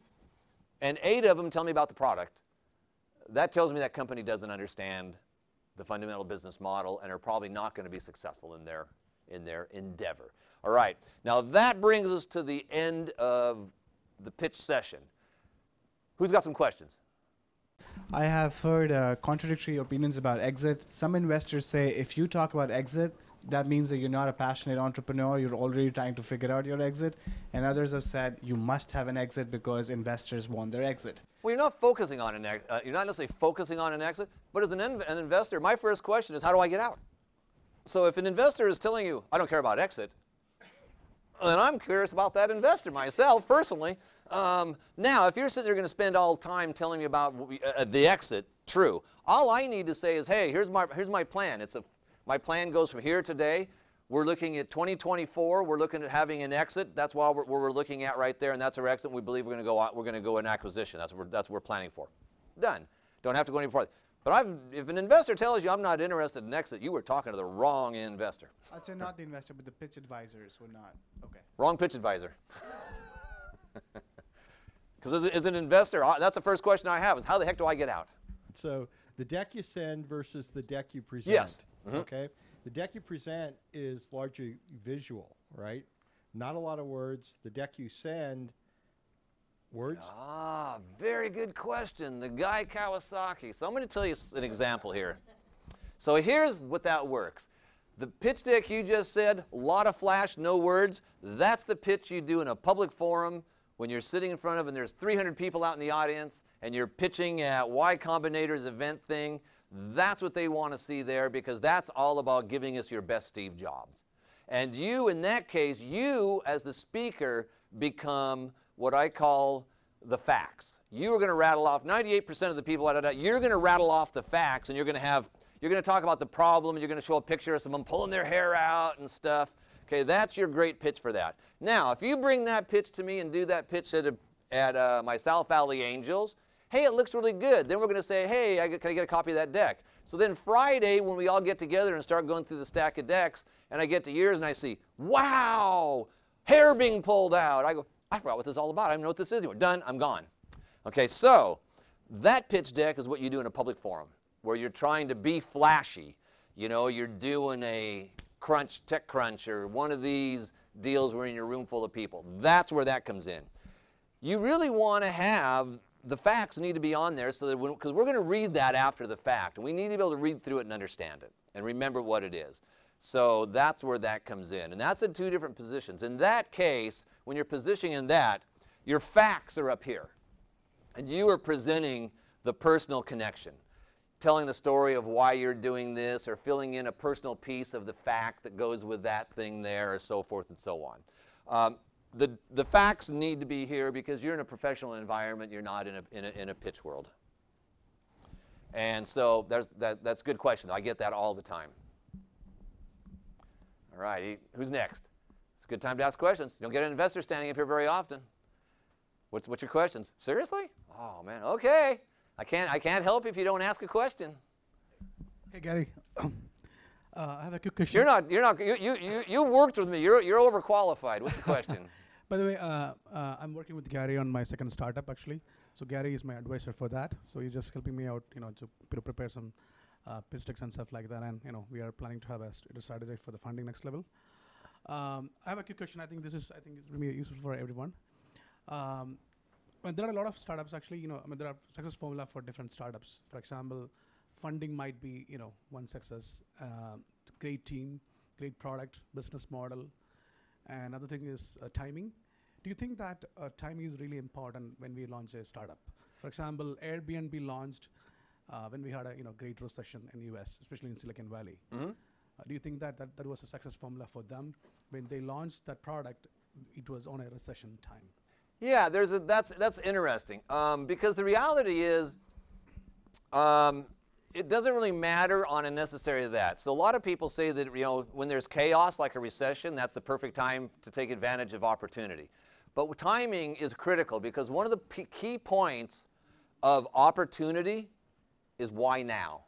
and 8 of them tell me about the product, that tells me that company doesn't understand the fundamental business model and are probably not going to be successful in their endeavor. All right, now that brings us to the end of the pitch session. Who's got some questions? I have heard contradictory opinions about exit. Some investors say if you talk about exit, that means that you're not a passionate entrepreneur, you're already trying to figure out your exit. And others have said you must have an exit because investors want their exit. Well, you're not focusing on you're not necessarily focusing on an exit, but as an investor, my first question is, how do I get out? So if an investor is telling you, I don't care about exit, then I'm curious about that investor myself, personally. Now, if you're sitting there going to spend all time telling me about the exit, true. All I need to say is, hey, here's my plan. My plan goes from here today. We're looking at 2024. We're looking at having an exit. That's what we're looking at right there, and that's our exit. We believe we're going to go out. We're going to go in acquisition. That's what we're planning for. Done. Don't have to go any further. But if an investor tells you I'm not interested in exit, you were talking to the wrong investor. I'd say not the investor, but the pitch advisors were not. Okay. Wrong pitch advisor. Because as an investor, that's the first question I have is, how the heck do I get out? So the deck you send versus the deck you present. Yes. Mm-hmm. Okay. The deck you present is largely visual, right? Not a lot of words. The deck you send, words. Ah, very good question. The guy Kawasaki. So I'm going to tell you an example here. So here's what that works. The pitch deck you just said, a lot of flash, no words. That's the pitch you do in a public forum when you're sitting in front of and there's 300 people out in the audience and you're pitching at Y Combinator's event thing. That's what they want to see there, because that's all about giving us your best Steve Jobs. And you, in that case, you as the speaker become what I call the facts. You are going to rattle off 98% of the people. You're going to rattle off the facts, and you're going to have You're going to talk about the problem, and you're going to show a picture of someone pulling their hair out and stuff. Okay, that's your great pitch for that. Now, if you bring that pitch to me and do that pitch at my South Valley Angels, hey, it looks really good. Then we're going to say, hey, can I get a copy of that deck? So then Friday, when we all get together and start going through the stack of decks, and I get to yours and I see, wow, hair being pulled out. I go, I forgot what this is all about. I don't know what this is anymore. Done, I'm gone. Okay, so that pitch deck is what you do in a public forum, where you're trying to be flashy. You know, you're doing a tech crunch, or one of these deals where you're in a room full of people. That's where that comes in. You really want to have the facts need to be on there, so that because we're going to read that after the fact, and we need to be able to read through it and understand it and remember what it is. So that's where that comes in, and that's in two different positions. In that case, when you're positioning in that, your facts are up here, and you are presenting the personal connection, telling the story of why you're doing this, or filling in a personal piece of the fact that goes with that thing there, or so forth and so on. The facts need to be here because you're in a professional environment. You're not in a pitch world. And so that's a good question. I get that all the time. All right, who's next? It's a good time to ask questions. You don't get an investor standing up here very often. What's your questions? Seriously? Oh man, okay. I can't help if you don't ask a question. Hey Gary, I have a quick question. You've worked with me. You're overqualified. What's the question? By the way, I'm working with Gary on my second startup actually. So Gary is my advisor for that. So he's just helping me out, to prepare some pitch decks and stuff like that. And we are planning to have a strategy for the funding next level. I have a quick question. I think it's really useful for everyone. There are a lot of startups actually. There are success formula for different startups. For example, funding might be one success. Great team, great product, business model. And another thing is timing. Do you think that timing is really important when we launch a startup? For example, Airbnb launched when we had a great recession in the US, especially in Silicon Valley. Mm-hmm. Do you think that was a success formula for them? When they launched that product, it was on a recession time. Yeah, that's interesting because the reality is it doesn't really matter on a necessary that. So a lot of people say that when there's chaos like a recession, that's the perfect time to take advantage of opportunity. But timing is critical because one of the key points of opportunity is why now?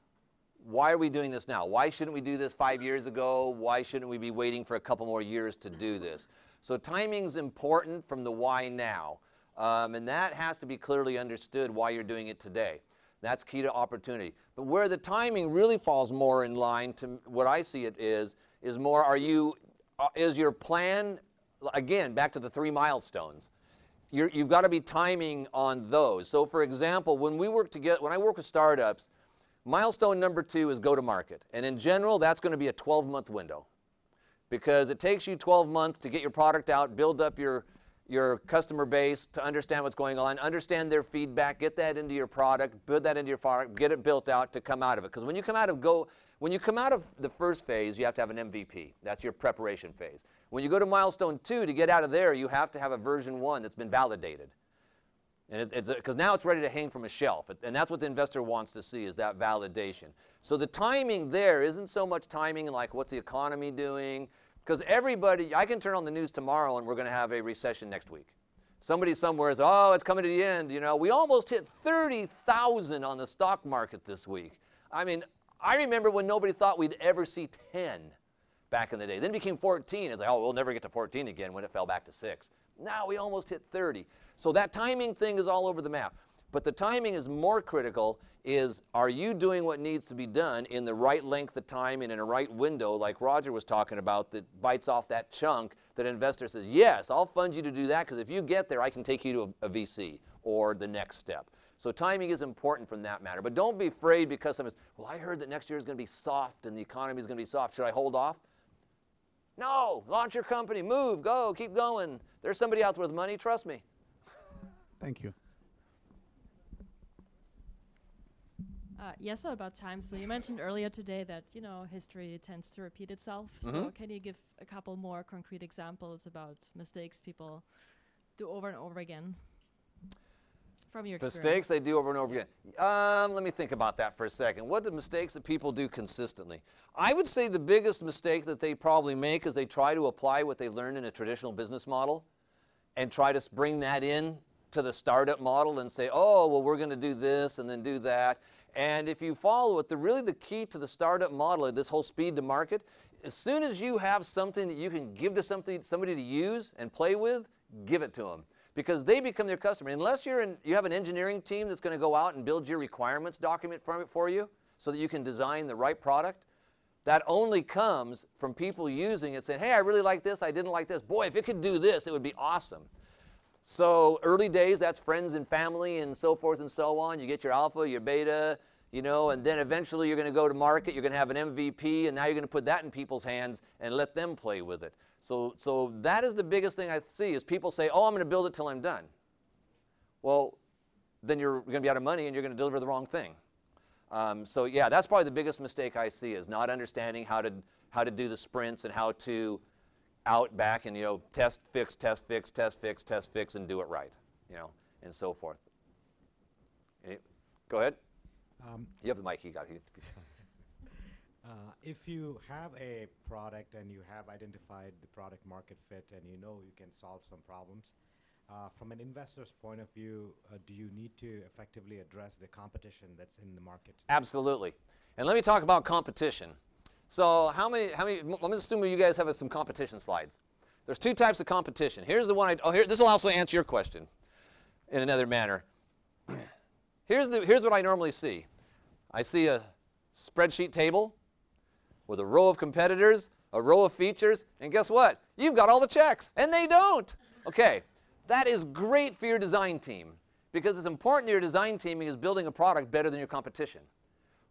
Why are we doing this now? Why shouldn't we do this 5 years ago? Why shouldn't we be waiting for a couple more years to do this? So timing's important from the why now. And that has to be clearly understood why you're doing it today. That's key to opportunity. But where the timing really falls more in line to what I see it is more, is your plan, again, back to the 3 milestones. You've got to be timing on those. So for example, when I work with startups, milestone number 2 is go to market. And in general, that's going to be a 12-month window because it takes you 12 months to get your product out, build up your customer base, to understand what's going on, understand their feedback, get that into your product, build that into your product, get it built out to come out of it. Because when you come out of the first phase, you have to have an MVP. That's your preparation phase. When you go to milestone 2, to get out of there, you have to have a version 1 that's been validated. And because now it's ready to hang from a shelf. And that's what the investor wants to see, is that validation. So the timing there isn't so much timing like what's the economy doing. Because I can turn on the news tomorrow and we're going to have a recession next week. Somebody somewhere is, oh, it's coming to the end. We almost hit 30,000 on the stock market this week. I mean, I remember when nobody thought we'd ever see 10 back in the day. Then it became 14. It's like, oh, we'll never get to 14 again when it fell back to 6. Now we almost hit 30. So that timing thing is all over the map. But the timing is more critical is, are you doing what needs to be done in the right length of time and in a right window like Roger was talking about that bites off that chunk that an investor says, yes, I'll fund you to do that because if you get there, I can take you to a VC or the next step. So timing is important from that matter. But don't be afraid because someone says, well, I heard that next year is going to be soft and the economy is going to be soft. Should I hold off? No, launch your company, move, go, keep going. There's somebody out there with money, trust me. Thank you. Yes, so about time. So you mentioned earlier today that, history tends to repeat itself. Mm-hmm. So can you give a couple more concrete examples about mistakes people do over and over again? from your experience. Mistakes they do over and over again. Let me think about that for a second. What are the mistakes that people do consistently? I would say the biggest mistake that they probably make is they try to apply what they learned in a traditional business model and try to bring that in to the startup model and say, oh, well, we're going to do this and then do that. And if you follow it, really the key to the startup model, this whole speed to market, as soon as you have something that you can give to somebody to use and play with, give it to them. Because they become their customer. Unless you have an engineering team that's going to go out and build your requirements document for you so that you can design the right product, that only comes from people using it saying, hey, I really like this, I didn't like this. Boy, if it could do this, it would be awesome. So early days, that's friends and family and so forth and so on. You get your alpha, your beta, and then eventually you're going to go to market, you're going to have an MVP, and now you're going to put that in people's hands and let them play with it. So that is the biggest thing I see is people say, oh, I'm going to build it till I'm done. Well, then you're going to be out of money and you're going to deliver the wrong thing. So yeah, that's probably the biggest mistake I see is not understanding how to do the sprints and how to out back and test, fix, test, fix, test, fix, test, fix, and do it right, and so forth. Go ahead. You have the mic. If you have a product and you have identified the product market fit and you can solve some problems, from an investor's point of view, do you need to effectively address the competition that's in the market? Absolutely. And let me talk about competition. So how many, let me assume you guys have some competition slides. There's two types of competition. Here's the one, this will also answer your question in another manner. Here's what I normally see. I see a spreadsheet table with a row of competitors, a row of features, and guess what? You've got all the checks, and they don't. Okay, that is great for your design team because it's important that your design team is building a product better than your competition.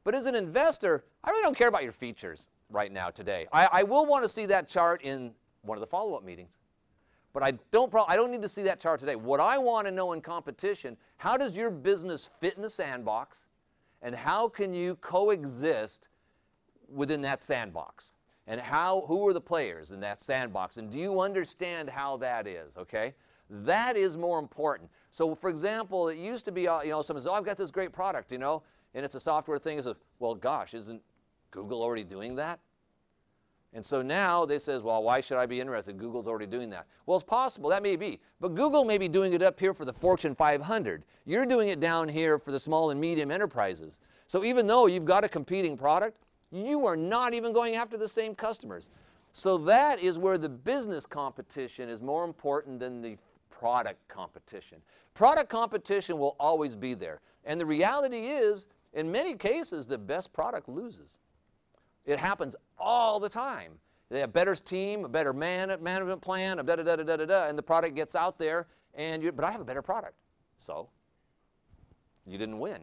But as an investor, I really don't care about your features right now today. I will want to see that chart in one of the follow-up meetings. But I don't need to see that chart today. What I want to know in competition, how does your business fit in the sandbox, and how can you coexist within that sandbox? And who are the players in that sandbox? And do you understand how that is, okay? That is more important. So, for example, it used to be, someone says, oh, I've got this great product, and it's a software thing. It says, well, gosh, isn't Google already doing that? And so now they says, well, why should I be interested? Google's already doing that. Well, it's possible, that may be. But Google may be doing it up here for the Fortune 500. You're doing it down here for the small and medium enterprises. So even though you've got a competing product, you are not even going after the same customers. So that is where the business competition is more important than the product competition. Product competition will always be there. And the reality is, in many cases, the best product loses. It happens all the time. They have a better team, a better management plan, and the product gets out there, but I have a better product. So, you didn't win.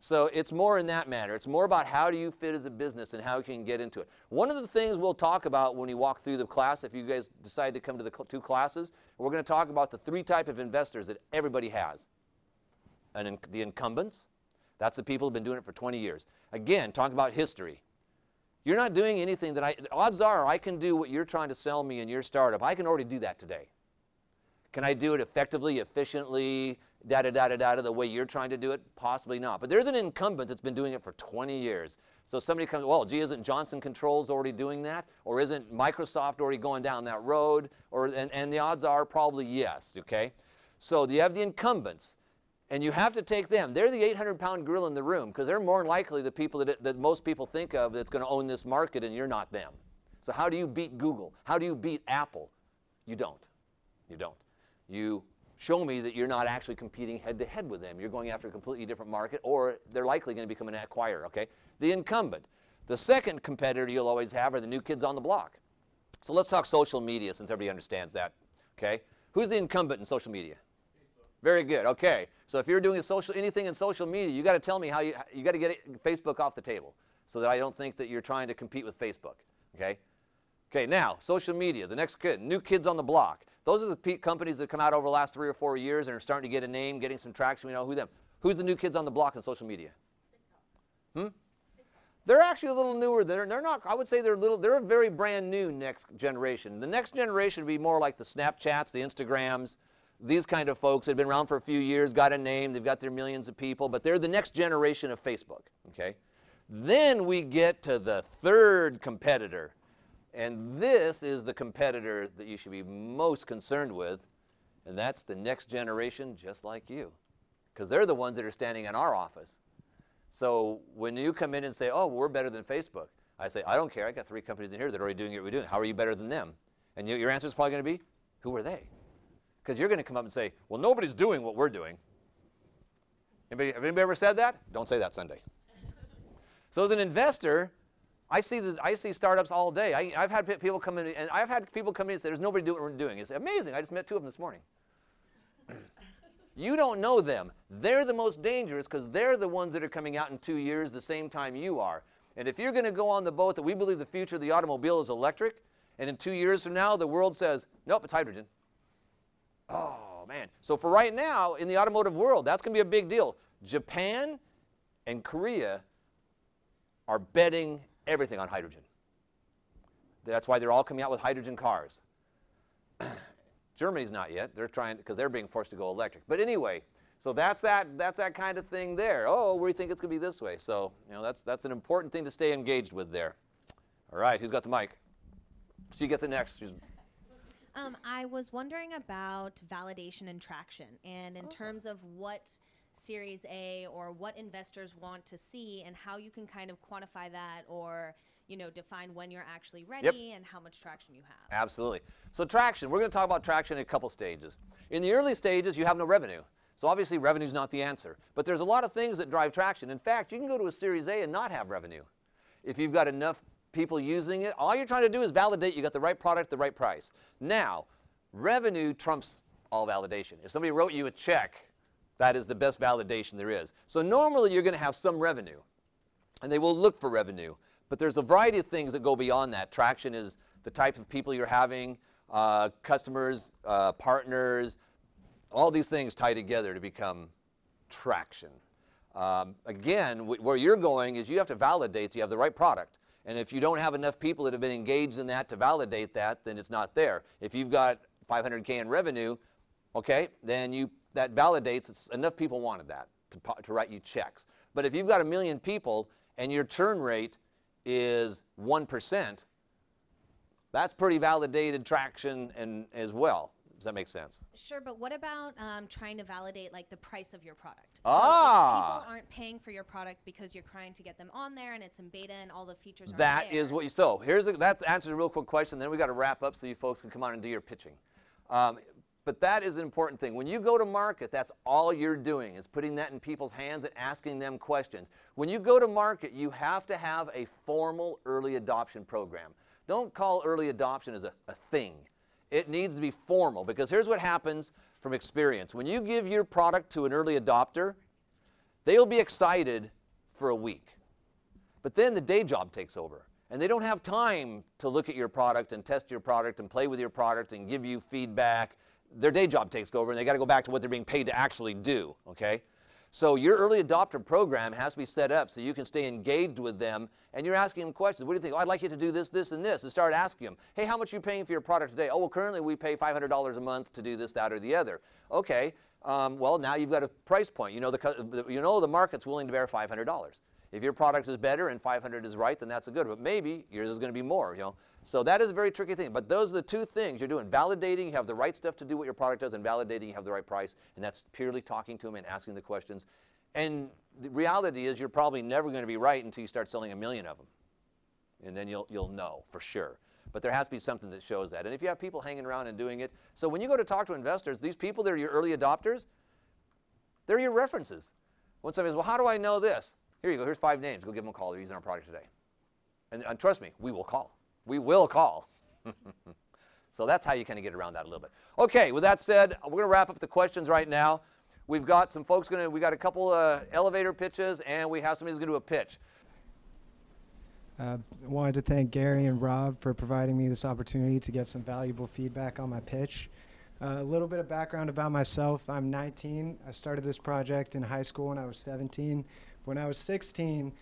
So it's more in that manner. It's more about how do you fit as a business and how you can get into it. One of the things we'll talk about when we walk through the class, if you guys decide to come to the two classes, we're going to talk about the three types of investors that everybody has. The incumbents, that's the people who have been doing it for 20 years. Again, talking about history. You're not doing anything odds are I can do what you're trying to sell me in your startup. I can already do that today. Can I do it effectively, efficiently, the way you're trying to do it? Possibly not. But there's an incumbent that's been doing it for 20 years. So somebody comes, well, gee, isn't Johnson Controls already doing that? Or isn't Microsoft already going down that road? And the odds are probably yes, okay? So you have the incumbents, and you have to take them. They're the 800-pound gorilla in the room because they're more likely the people that most people think of that's going to own this market, and you're not them. So how do you beat Google? How do you beat Apple? You don't. You don't. You show me that you're not actually competing head-to-head with them. You're going after a completely different market, or they're likely going to become an acquirer, okay? The incumbent. The second competitor you'll always have are the new kids on the block. So let's talk social media since everybody understands that, okay? Who's the incumbent in social media? Facebook. Very good, okay. So if you're doing anything in social media, you got to tell me how you got to get Facebook off the table so that I don't think that you're trying to compete with Facebook, okay? Okay, now, social media, the next kid, new kids on the block. Those are the companies that come out over the last 3 or 4 years and are starting to get a name, getting some traction. We know who them. Who's the new kids on the block in social media? They're actually a little newer. They're not, I would say they're a very brand new next generation. The next generation would be more like the Snapchats, the Instagrams, these kind of folks have been around for a few years, got a name, they've got their millions of people, but they're the next generation of Facebook, okay? Then we get to the third competitor, and this is the competitor that you should be most concerned with, and that's the next generation just like you, because they're the ones that are standing in our office. So when you come in and say, oh, we're better than Facebook, I say, I don't care, I got 3 companies in here that are already doing what we're doing. How are you better than them? And your answer is probably going to be, who are they? Because you're going to come up and say, well, nobody's doing what we're doing. Have anybody ever said that? Don't say that Sunday. So as an investor, I see startups all day. I've had people come in, and I've had people come in and say, there's nobody doing what we're doing. It's amazing. I just met 2 of them this morning. You don't know them. They're the most dangerous because they're the ones that are coming out in 2 years the same time you are. And if you're going to go on the boat that we believe the future of the automobile is electric, and in 2 years from now the world says, nope, it's hydrogen. Oh, man. So for right now, in the automotive world, that's going to be a big deal. Japan and Korea are betting everything on hydrogen. That's why they're all coming out with hydrogen cars. Germany's not yet. They're trying, because they're being forced to go electric. But anyway, so that's that kind of thing there. Oh, we think it's going to be this way. So, you know, that's an important thing to stay engaged with there. All right, who's got the mic? She gets it next. I was wondering about validation and traction, and in terms of what Series A or what investors want to see and how you can kind of quantify that or, you know, define when you're actually ready and how much traction you have. Absolutely. So traction, we're going to talk about traction in a couple stages. In the early stages, you have no revenue. So obviously revenue is not the answer. But there's a lot of things that drive traction. In fact, you can go to a Series A and not have revenue. If you've got enough people using it, all you're trying to do is validate you got the right product, the right price. Now, revenue trumps all validation. If somebody wrote you a check, that is the best validation there is. So normally you're going to have some revenue, and they will look for revenue. But there's a variety of things that go beyond that. Traction is the type of people you're having, customers, partners, all these things tie together to become traction. Again, where you're going is you have to validate that you have the right product. And if you don't have enough people that have been engaged in that to validate that, then it's not there. If you've got 500K in revenue, okay, then that validates it's enough people wanted that to write you checks. But if you've got 1 million people and your churn rate is 1%, that's pretty validated traction and as well. Does that make sense? Sure, but what about trying to validate like the price of your product? Ah! So if people aren't paying for your product because you're trying to get them on there and it's in beta and all the features are That there. is what you, so here's that answers a real quick question, then we got to wrap up so you folks can come on and do your pitching. But that is an important thing. When you go to market, that's all you're doing is putting that in people's hands and asking them questions. When you go to market, you have to have a formal early adoption program. Don't call early adoption as a thing. It needs to be formal because here's what happens from experience. When you give your product to an early adopter, they'll be excited for a week. But then the day job takes over. And they don't have time to look at your product and test your product and play with your product and give you feedback. Their day job takes over and they got to go back to what they're being paid to actually do, okay? So your early adopter program has to be set up so you can stay engaged with them and you're asking them questions. What do you think? Oh, I'd like you to do this, this, and this. And start asking them, hey, how much are you paying for your product today? Oh, well, currently we pay $500 a month to do this, that, or the other. Okay, well, now you've got a price point. You know the market's willing to bear $500. If your product is better and 500 is right, then that's a good. But maybe yours is going to be more, you know. So that is a very tricky thing. But those are the two things you're doing. Validating you have the right stuff to do what your product does and validating you have the right price. And that's purely talking to them and asking the questions. And the reality is you're probably never going to be right until you start selling 1 million of them. And then you'll know for sure. But there has to be something that shows that. And if you have people hanging around and doing it. So when you go to talk to investors, these people that are your early adopters, they're your references. When somebody says, well, how do I know this? Here you go. Here's 5 names. Go give them a call. They're using our product today. And trust me, we will call. We will call. So that's how you kind of get around that a little bit. Okay, with that said, we're going to wrap up the questions right now. We've got some folks we got a couple elevator pitches, and we have somebody who's going to do a pitch. Wanted to thank Gary and Rob for providing me this opportunity to get some valuable feedback on my pitch. A little bit of background about myself. I'm 19. I started this project in high school when I was 17. When I was 16,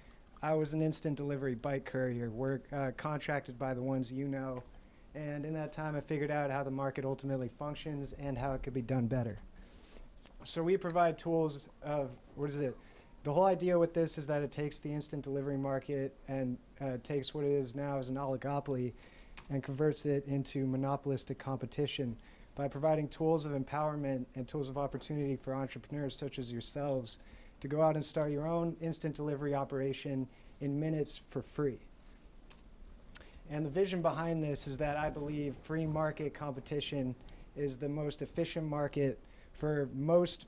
I was an instant delivery bike courier, contracted by the ones you know, And in that time, I figured out how the market ultimately functions and how it could be done better. So we provide tools of, the whole idea with this is that it takes the instant delivery market and takes what it is now as an oligopoly and converts it into monopolistic competition by providing tools of empowerment and tools of opportunity for entrepreneurs such as yourselves to go out and start your own instant delivery operation in minutes for free. And the vision behind this is that I believe free market competition is the most efficient market for most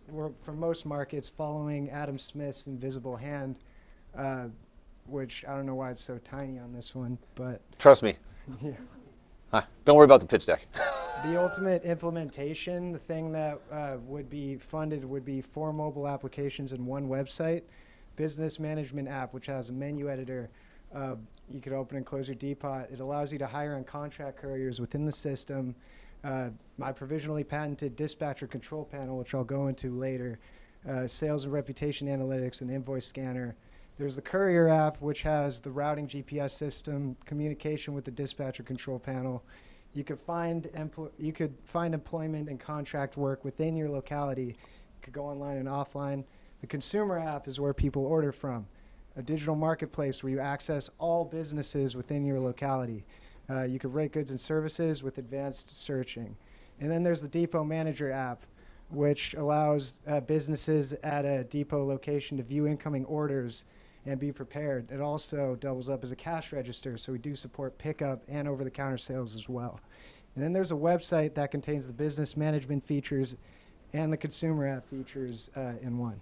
markets, following Adam Smith's invisible hand, which I don't know why it's so tiny on this one, but Trust me. yeah. Don't worry about the pitch deck. The ultimate implementation, the thing that would be funded would be 4 mobile applications and 1 website, business management app, which has a menu editor. You could open and close your depot. It allows you to hire on contract couriers within the system. My provisionally patented dispatcher control panel, which I'll go into later, sales and reputation analytics, and invoice scanner. There's the courier app, which has the routing GPS system, communication with the dispatcher control panel. You could find employment and contract work within your locality. You could go online and offline. The consumer app is where people order from, a digital marketplace where you access all businesses within your locality. You could rate goods and services with advanced searching. And then there's the Depot Manager app, which allows businesses at a depot location to view incoming orders and be prepared. It also doubles up as a cash register, so we do support pickup and over-the-counter sales as well. And then there's a website that contains the business management features and the consumer app features in one.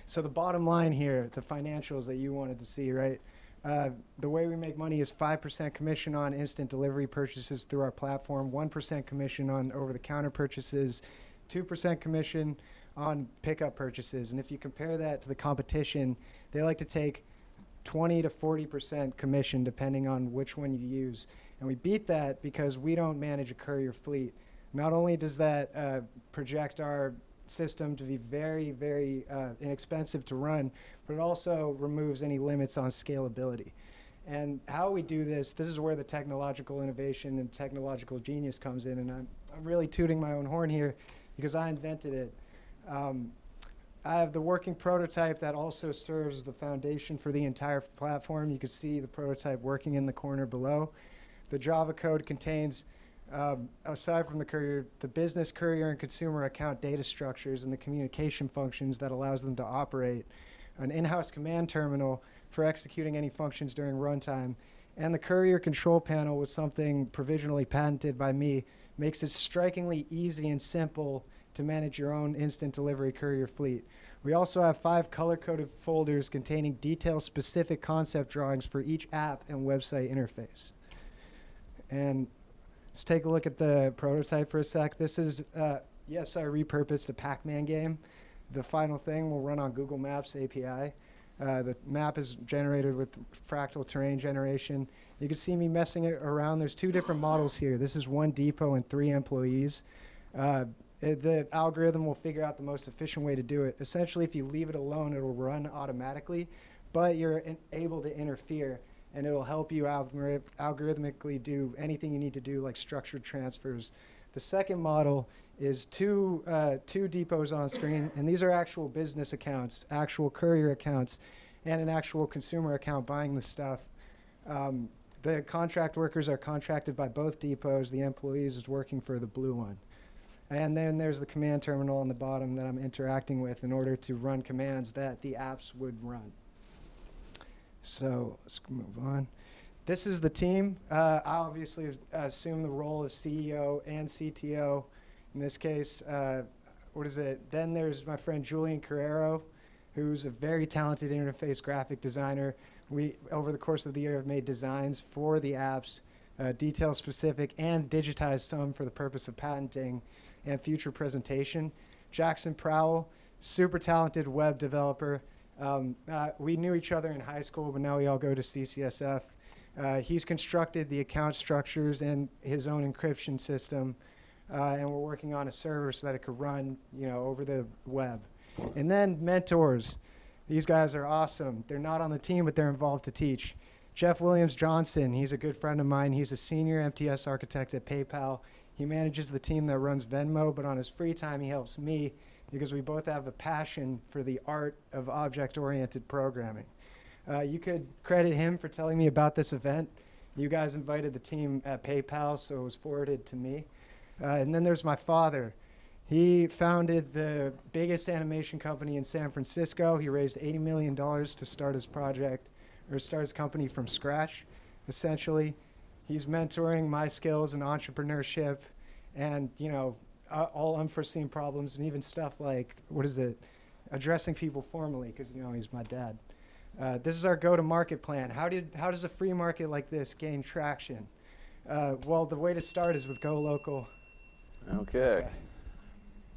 So the bottom line here, the financials that you wanted to see, right? The way we make money is 5% commission on instant delivery purchases through our platform, 1% commission on over-the-counter purchases, 2% commission on pickup purchases. And if you compare that to the competition, they like to take 20 to 40% commission depending on which one you use. And we beat that because we don't manage a courier fleet. Not only does that project our system to be very, very inexpensive to run, but it also removes any limits on scalability. And how we do this is where the technological innovation and technological genius comes in. And I'm really tooting my own horn here because I invented it. I have the working prototype that also serves as the foundation for the entire platform. You can see the prototype working in the corner below. The Java code contains, aside from the courier, the business, courier, and consumer account data structures and the communication functions that allows them to operate, an in-house command terminal for executing any functions during runtime, and the courier control panel with something provisionally patented by me makes it strikingly easy and simple to manage your own instant delivery courier fleet. We also have 5 color-coded folders containing detail-specific concept drawings for each app and website interface. And let's take a look at the prototype for a sec. This is, yes, I repurposed a Pac-Man game. The final thing will run on Google Maps API. The map is generated with fractal terrain generation. You can see me messing it around. There's 2 different models here. This is 1 depot and 3 employees. The algorithm will figure out the most efficient way to do it. Essentially, if you leave it alone, it will run automatically, but you're able to interfere, and it will help you algorithmically do anything you need to do, like structured transfers. The second model is two depots on screen, and these are actual business accounts, actual courier accounts, and an actual consumer account buying the stuff. The contract workers are contracted by both depots. The employees is working for the blue one. And then there's the command terminal on the bottom that I'm interacting with in order to run commands that the apps would run. So let's move on. This is the team. I obviously assume the role of CEO and CTO. In this case, Then there's my friend Julian Carrero, who's a very talented interface graphic designer. We, over the course of the year, have made designs for the apps, detail specific, and digitized some for the purpose of patenting and future presentation. Jackson Prowell, super talented web developer. We knew each other in high school, but now we all go to CCSF. He's constructed the account structures and his own encryption system, and we're working on a server so that it could run, over the web. And then mentors. These guys are awesome. They're not on the team, but they're involved to teach. Jeff Williams Johnson, he's a good friend of mine. He's a senior MTS architect at PayPal. He manages the team that runs Venmo, but on his free time, he helps me because we both have a passion for the art of object-oriented programming. You could credit him for telling me about this event. You guys invited the team at PayPal, so it was forwarded to me. And then there's my father. He founded the biggest animation company in San Francisco. He raised $80 million to start his project, or start his company from scratch, essentially. He's mentoring my skills in entrepreneurship and, you know, all unforeseen problems, and even stuff like, addressing people formally, because, you know, he's my dad. This is our go-to-market plan. How does a free market like this gain traction? Well, the way to start is with Go Local. Okay.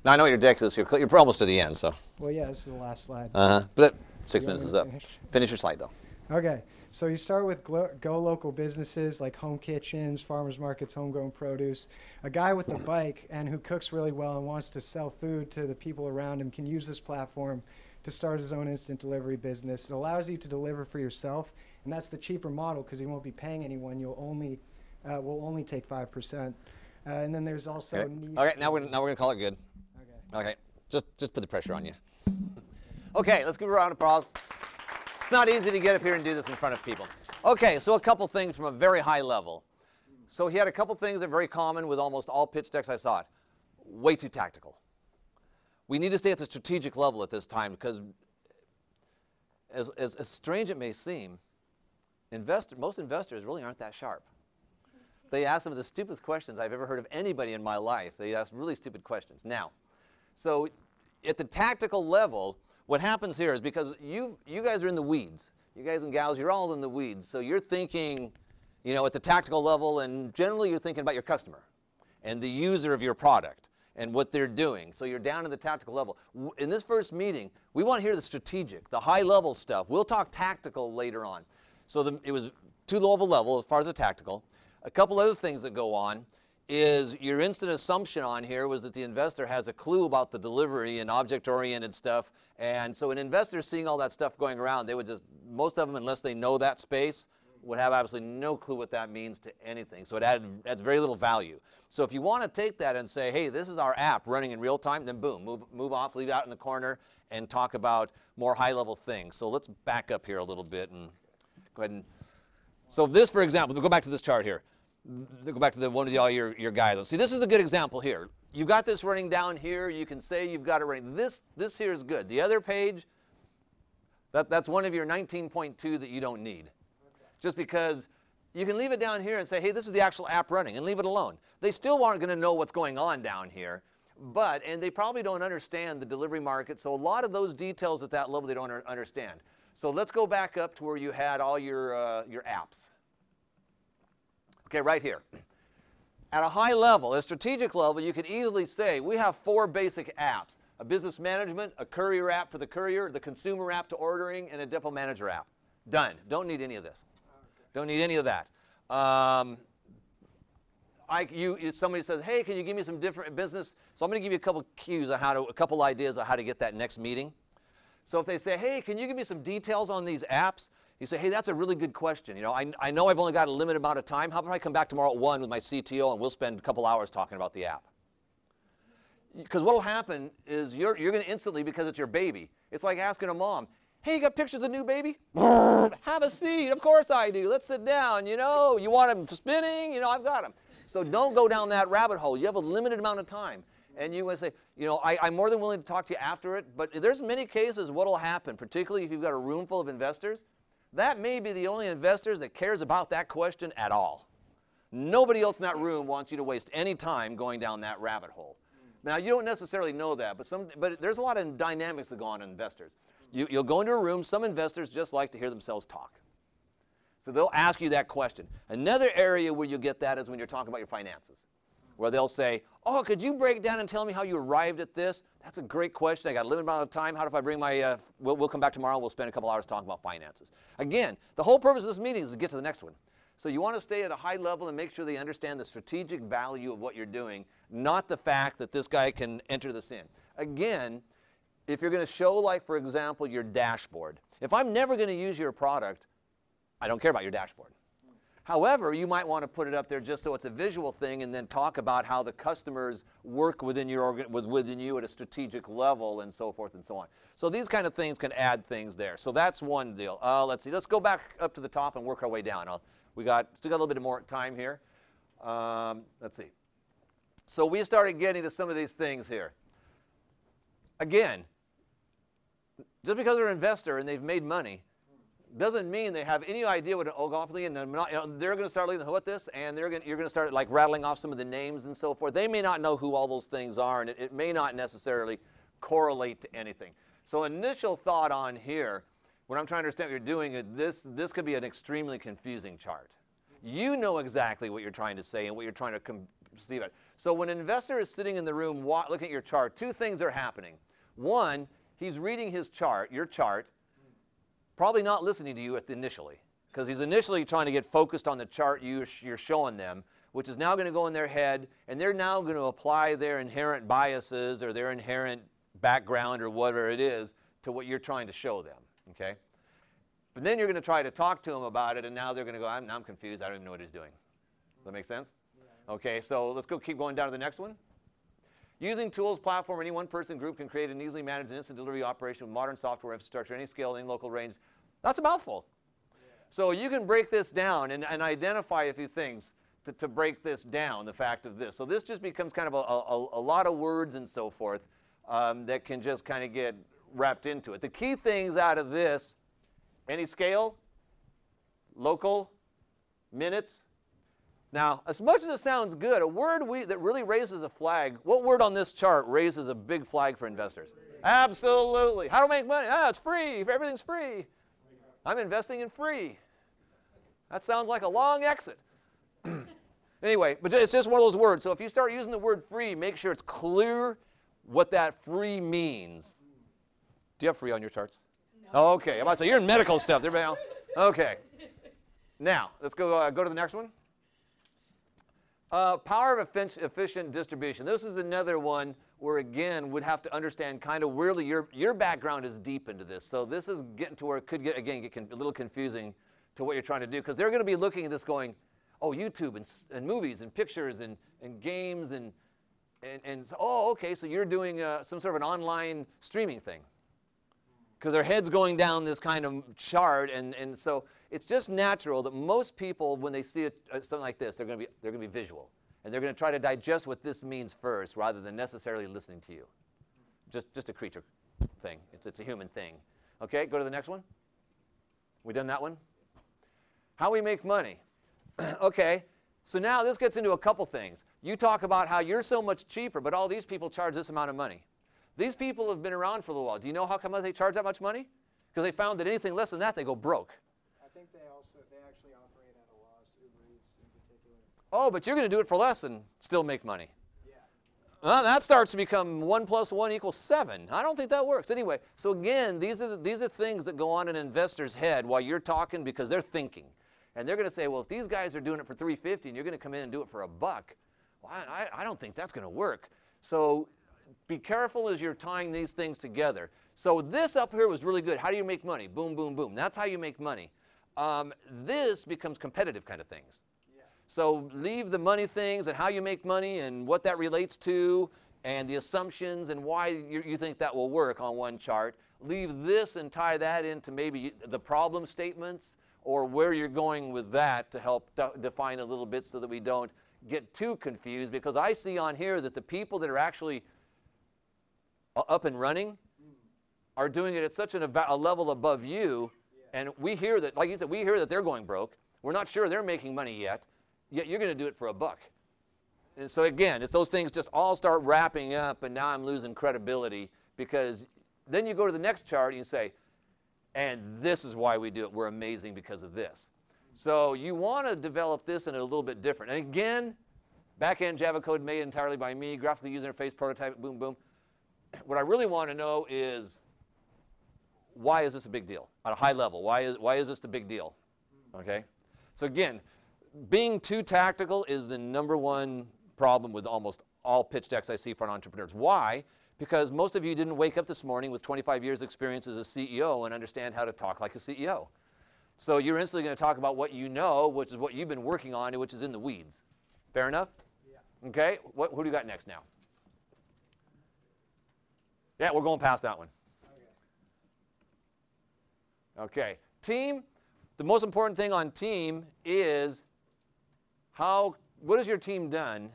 Now, I know your deck is, you're almost to the end, so. Well, yeah, this is the last slide. But 6 minutes is up. Finish your slide, though. Okay, so you start with Go Local businesses like home kitchens, farmers markets, homegrown produce. A guy with a bike and who cooks really well and wants to sell food to the people around him can use this platform to start his own instant delivery business. It allows you to deliver for yourself, and that's the cheaper model because you won't be paying anyone. You'll only will only take 5%. And then there's also okay, now we're gonna call it good. Okay, just put the pressure on you. Okay, let's give a round of applause. It's not easy to get up here and do this in front of people. Okay, so a couple things from a very high level. So he had a couple things that are very common with almost all pitch decks I saw. Way too tactical. We need to stay at the strategic level at this time because, as strange it may seem, most investors really aren't that sharp. They ask some of the stupidest questions I've ever heard of anybody in my life. They ask really stupid questions. Now, so at the tactical level, what happens here is because you guys are in the weeds. You guys and gals, you're all in the weeds. So you're thinking, you know, at the tactical level, and generally you're thinking about your customer and the user of your product and what they're doing. So you're down in the tactical level. In this first meeting, we want to hear the strategic, the high-level stuff. We'll talk tactical later on. So it was too low of a level as far as the tactical. A couple other things that go on is your instant assumption on here was that the investor has a clue about the delivery and object-oriented stuff. And so an investor seeing all that stuff going around, they would just, most of them, unless they know that space, would have absolutely no clue what that means to anything. So it adds very little value. So if you want to take that and say, hey, this is our app running in real time, then boom, move off, leave it out in the corner, and talk about more high-level things. So let's back up here a little bit and go ahead and, so this, for example, we'll go back to this chart here. Go back to one of your guys. See, this is a good example here. You've got this running down here. You can say you've got it running. This here is good. The other page, that's one of your 19.2 that you don't need. Okay. Just because you can leave it down here and say, hey, this is the actual app running, and leave it alone. They still aren't going to know what's going on down here, and they probably don't understand the delivery market. So a lot of those details at that level they don't understand. So let's go back up to where you had all your apps. Okay, right here. At a high level, a strategic level, you could easily say we have 4 basic apps: a business management, a courier app for the courier, the consumer app to ordering, and a depot manager app. Done. Don't need any of this. Don't need any of that. If somebody says, hey, can you give me some different business? So I'm going to give you a couple cues on a couple ideas on how to get that next meeting. So if they say, hey, can you give me some details on these apps? You say, hey, that's a really good question. You know, I know I've only got a limited amount of time. How about I come back tomorrow at 1 with my CTO and we'll spend a couple hours talking about the app? Because what will happen is you're going to instantly, because it's your baby, it's like asking a mom, hey, you got pictures of the new baby? Have a seat. Of course I do. Let's sit down. You know, you want them spinning? You know, I've got them. So don't go down that rabbit hole. You have a limited amount of time. And you would say, you know, I'm more than willing to talk to you after it, but there's many cases what will happen, particularly if you've got a room full of investors. That may be the only investors that cares about that question at all. Nobody else in that room wants you to waste any time going down that rabbit hole. Now, you don't necessarily know that, but there's a lot of dynamics that go on in investors. You'll go into a room, some investors just like to hear themselves talk. So they'll ask you that question. Another area where you get that is when you're talking about your finances, where they'll say, oh, could you break down and tell me how you arrived at this? That's a great question. I got a limited amount of time. How do I bring my, we'll come back tomorrow. We'll spend a couple hours talking about finances. Again, the whole purpose of this meeting is to get to the next one. So you want to stay at a high level and make sure they understand the strategic value of what you're doing, not the fact that this guy can enter this in. Again, if you're going to show, like, for example, your dashboard. If I'm never going to use your product, I don't care about your dashboard. However, you might want to put it up there just so it's a visual thing and then talk about how the customers work within within you at a strategic level and so forth and so on. So these kind of things can add things there. So that's one deal. Let's see. Let's go back up to the top and work our way down. We still got a little bit more time here. Let's see. So we started getting to some of these things here. Again, just because they're an investor and they've made money doesn't mean they have any idea what an oligopoly and they're going to start leading with this, and you're going to start like rattling off some of the names and so forth. They may not know who all those things are, and it may not necessarily correlate to anything. So initial thought on here, when I'm trying to understand what you're doing, this could be an extremely confusing chart. You know exactly what you're trying to say and what you're trying to perceive it. So when an investor is sitting in the room looking at your chart, two things are happening. One, he's reading his chart, your chart, probably not listening to you initially, because he's initially trying to get focused on the chart you're showing them, which is now going to go in their head, and they're now going to apply their inherent biases or their inherent background or whatever it is to what you're trying to show them, okay? But then you're going to try to talk to them about it, and now they're going to go, I'm confused, I don't even know what he's doing. Does that make sense? Yeah. Okay, so let's keep going down to the next one. Using tools, platform, any one person group can create an easily managed instant delivery operation with modern software infrastructure, any scale, any local range. That's a mouthful. Yeah. So you can break this down and identify a few things to break this down, the fact of this. So this just becomes kind of a lot of words and so forth that can just kind of get wrapped into it. The key things out of this, any scale, local, minutes. Now, as much as it sounds good, a word that really raises a flag, what word on this chart raises a big flag for investors? Absolutely. How do I make money? It's free. Everything's free. I'm investing in free. That sounds like a long exit. Anyway, but it's just one of those words. So if you start using the word free, make sure it's clear what that free means. Do you have free on your charts? No. Oh, okay. I'm about to say, you're in medical stuff. Everybody else? Okay. Now, let's go to the next one. Power of efficient distribution. This is another one where, again, would have to understand kind of really your background is deep into this. So this is getting to where it could get a little confusing to what you're trying to do, because they're going to be looking at this going, oh, YouTube and movies and pictures and games and so, oh, okay, so you're doing some sort of an online streaming thing. Because their head's going down this kind of chart, and so it's just natural that most people, when they see something like this, they're going to be visual, and they're going to try to digest what this means first, rather than necessarily listening to you. Just a creature thing. It's a human thing. Okay, go to the next one. We done that one? How we make money. Okay, so now this gets into a couple things. You talk about how you're so much cheaper, but all these people charge this amount of money. These people have been around for a little while. Do you know how come they charge that much money? Because they found that anything less than that, they go broke. I think they actually operate at a loss, Uber Eats in particular. Oh, but you're going to do it for less and still make money. Yeah. Well, that starts to become 1 + 1 = 7. I don't think that works. Anyway, so again, these are things that go on in an investor's head while you're talking, because they're thinking. And they're going to say, well, if these guys are doing it for $3.50 and you're going to come in and do it for $1, well, I don't think that's going to work. So be careful as you're tying these things together. So this up here was really good. How do you make money? Boom, boom, boom. That's how you make money. This becomes competitive kind of things. Yeah. So leave the money things and how you make money and what that relates to and the assumptions and why you think that will work on one chart. Leave this and tie that into maybe the problem statements or where you're going with that to help define a little bit so that we don't get too confused, because I see on here that the people that are actually up and running are doing it at such a level above you, and we hear that, like you said, we hear that they're going broke. We're not sure they're making money yet you're going to do it for $1. And so again, it's those things just all start wrapping up, and now I'm losing credibility, because then you go to the next chart and you say, and this is why we do it. We're amazing because of this. So you want to develop this in a little bit different. And again, back-end Java code made entirely by me, graphical user interface, prototype, boom, boom. What I really want to know is, why is this a big deal at a high level? Why is this the big deal? Okay? So again, being too tactical is the #1 problem with almost all pitch decks I see for entrepreneurs. Why? Because most of you didn't wake up this morning with 25 years experience as a CEO and understand how to talk like a CEO. So you're instantly going to talk about what you know, which is what you've been working on, which is in the weeds. Fair enough? Yeah. Okay. Who do you got next now? Yeah, we're going past that one. Okay. Team. The most important thing on team is what has your team done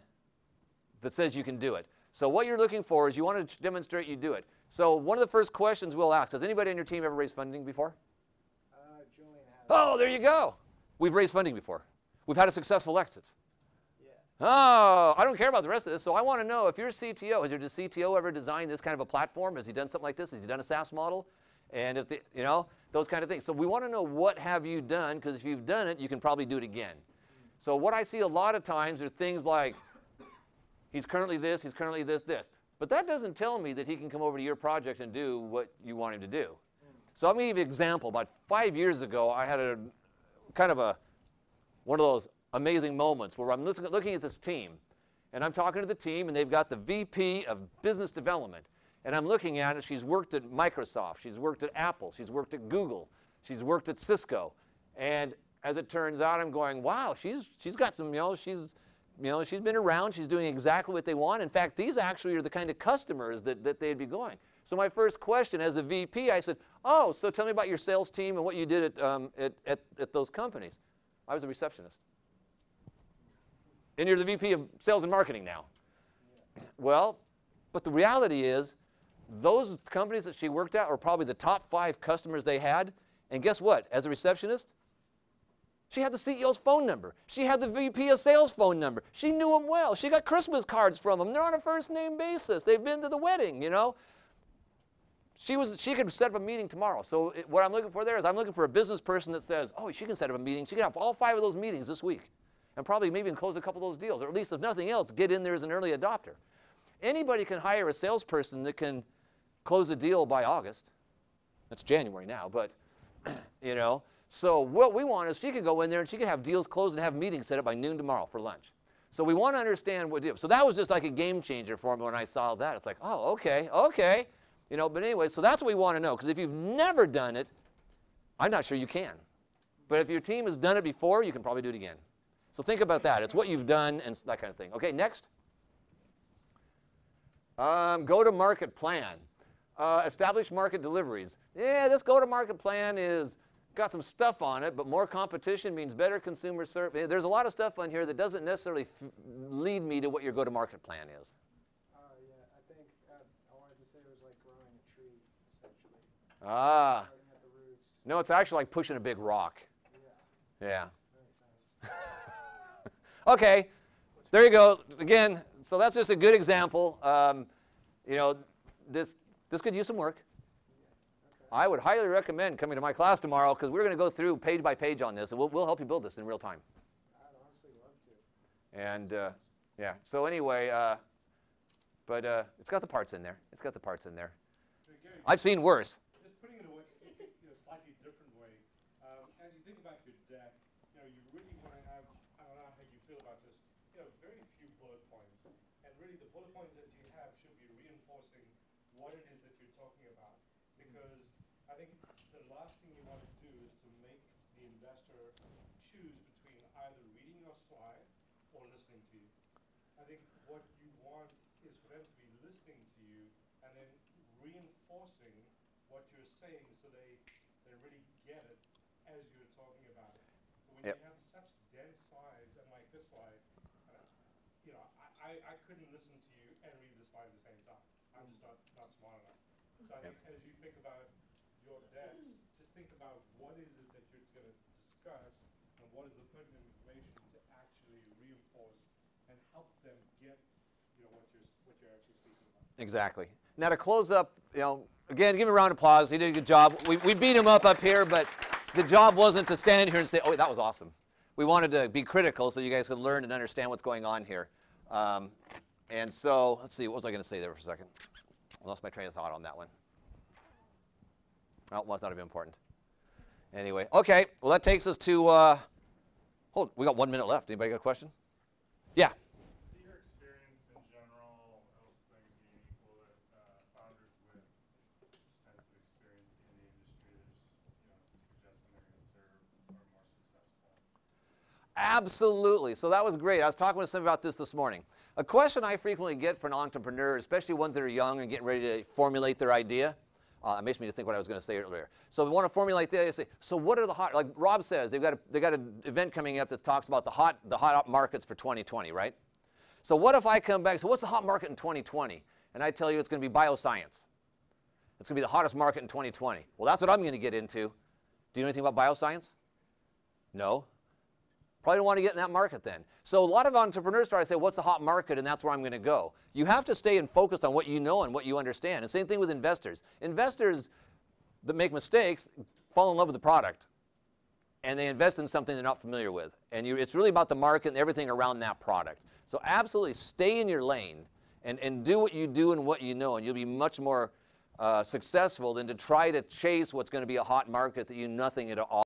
that says you can do it? So what you're looking for is you want to demonstrate you do it. So one of the first questions we'll ask, has anybody on your team ever raised funding before? Julian has. Oh, there you go. We've raised funding before. We've had a successful exit. Yeah. Oh, I don't care about the rest of this. So I want to know, if you're a CTO, has your CTO ever designed this kind of a platform? Has he done something like this? Has he done a SaaS model? And if those kind of things. So we want to know, what have you done? Because if you've done it, you can probably do it again. So what I see a lot of times are things like, he's currently this, he's currently this. But that doesn't tell me that he can come over to your project and do what you want him to do. So I'm going to give you an example. About 5 years ago, I had one of those amazing moments where I'm looking at this team, and I'm talking to the team, and they've got the VP of Business Development. And I'm looking at it. She's worked at Microsoft. She's worked at Apple. She's worked at Google. She's worked at Cisco. And as it turns out, I'm going, wow, she's got some, she's been around. She's doing exactly what they want. In fact, these actually are the kind of customers that they'd be going. So my first question as a VP, I said, oh, so tell me about your sales team and what you did at those companies. I was a receptionist. And you're the VP of sales and marketing now. Well, but the reality is, those companies that she worked at were probably the top 5 customers they had. And guess what? As a receptionist, she had the CEO's phone number. She had the VP of sales phone number. She knew him well. She got Christmas cards from him. They're on a first name basis. They've been to the wedding, She could set up a meeting tomorrow. So what I'm looking for there is, I'm looking for a business person that says, oh, she can set up a meeting. She can have all 5 of those meetings this week. And probably maybe even close a couple of those deals. Or at least, if nothing else, get in there as an early adopter. Anybody can hire a salesperson that can close a deal by August. It's January now, but, So what we want is, she could go in there and she could have deals closed and have meetings set up by noon tomorrow for lunch. So we want to understand what to do. So that was just like a game changer for me when I saw that. It's like, oh, okay. But anyway, so that's what we want to know. Because if you've never done it, I'm not sure you can. But if your team has done it before, you can probably do it again. So think about that. It's what you've done and that kind of thing. Okay, next. Go-to-market plan. Establish market deliveries. Yeah, this go-to-market plan is got some stuff on it, but more competition means better consumer service. There's a lot of stuff on here that doesn't necessarily lead me to what your go-to-market plan is. Yeah, I think I wanted to say it was like growing a tree, essentially. Ah. Starting at the roots. No, it's actually like pushing a big rock. Yeah. Makes sense. Okay, there you go. Again, so that's just a good example. This could use some work. I would highly recommend coming to my class tomorrow, because we're going to go through page by page on this, and we'll help you build this in real time. I'd honestly love to. And yeah, so anyway, it's got the parts in there. It's got the parts in there. I've seen worse. Just putting it away in a slightly different way. As you think about your deck, you really want to have, I don't know how you feel about this, very few bullet points. And really the bullet points that you have should be reinforcing what it is that you're talking about. Because I think the last thing you want to do is to make the investor choose between either reading your slide or listening to you. I think what you want is for them to be listening to you and then reinforcing what you're saying, so they really get it as you're talking about it. So when you have such dense slides, and like this slide, I couldn't listen to you and read the slide at the same time. I'm just not smart enough. So I think as you think about your decks, just think about what is it that you're going to discuss, and what is the pertinent information to actually reinforce and help them get what you're actually speaking about. Exactly. Now to close up, again, give him a round of applause. He did a good job. We beat him up here, but the job wasn't to stand here and say, oh, that was awesome. We wanted to be critical so you guys could learn and understand what's going on here. And so, let's see, what was I going to say there for a second? I lost my train of thought on that one. Oh, well, it's not even important. Anyway, okay, well, that takes us to, we got 1 minute left. Anybody got a question? Yeah. So your experience in general, else things being equal, that founders with extensive experience in the industry, they're just suggesting they're going to serve Absolutely. So that was great. I was talking with somebody about this morning. A question I frequently get from an entrepreneur, especially ones that are young and getting ready to formulate their idea, it makes me think what I was going to say earlier. So we want to formulate the idea. Say, so what are the hot? Like Rob says, they got an event coming up that talks about the hot markets for 2020, right? So what if I come back? So what's the hot market in 2020? And I tell you it's going to be bioscience. It's going to be the hottest market in 2020. Well, that's what I'm going to get into. Do you know anything about bioscience? No. Probably don't want to get in that market then. So a lot of entrepreneurs try to say, what's the hot market, and that's where I'm going to go. You have to stay focused on what you know and what you understand. And same thing with investors. Investors that make mistakes fall in love with the product, and they invest in something they're not familiar with. And it's really about the market and everything around that product. So absolutely stay in your lane and do what you do and what you know, and you'll be much more successful than to try to chase what's going to be a hot market that you know nothing at all.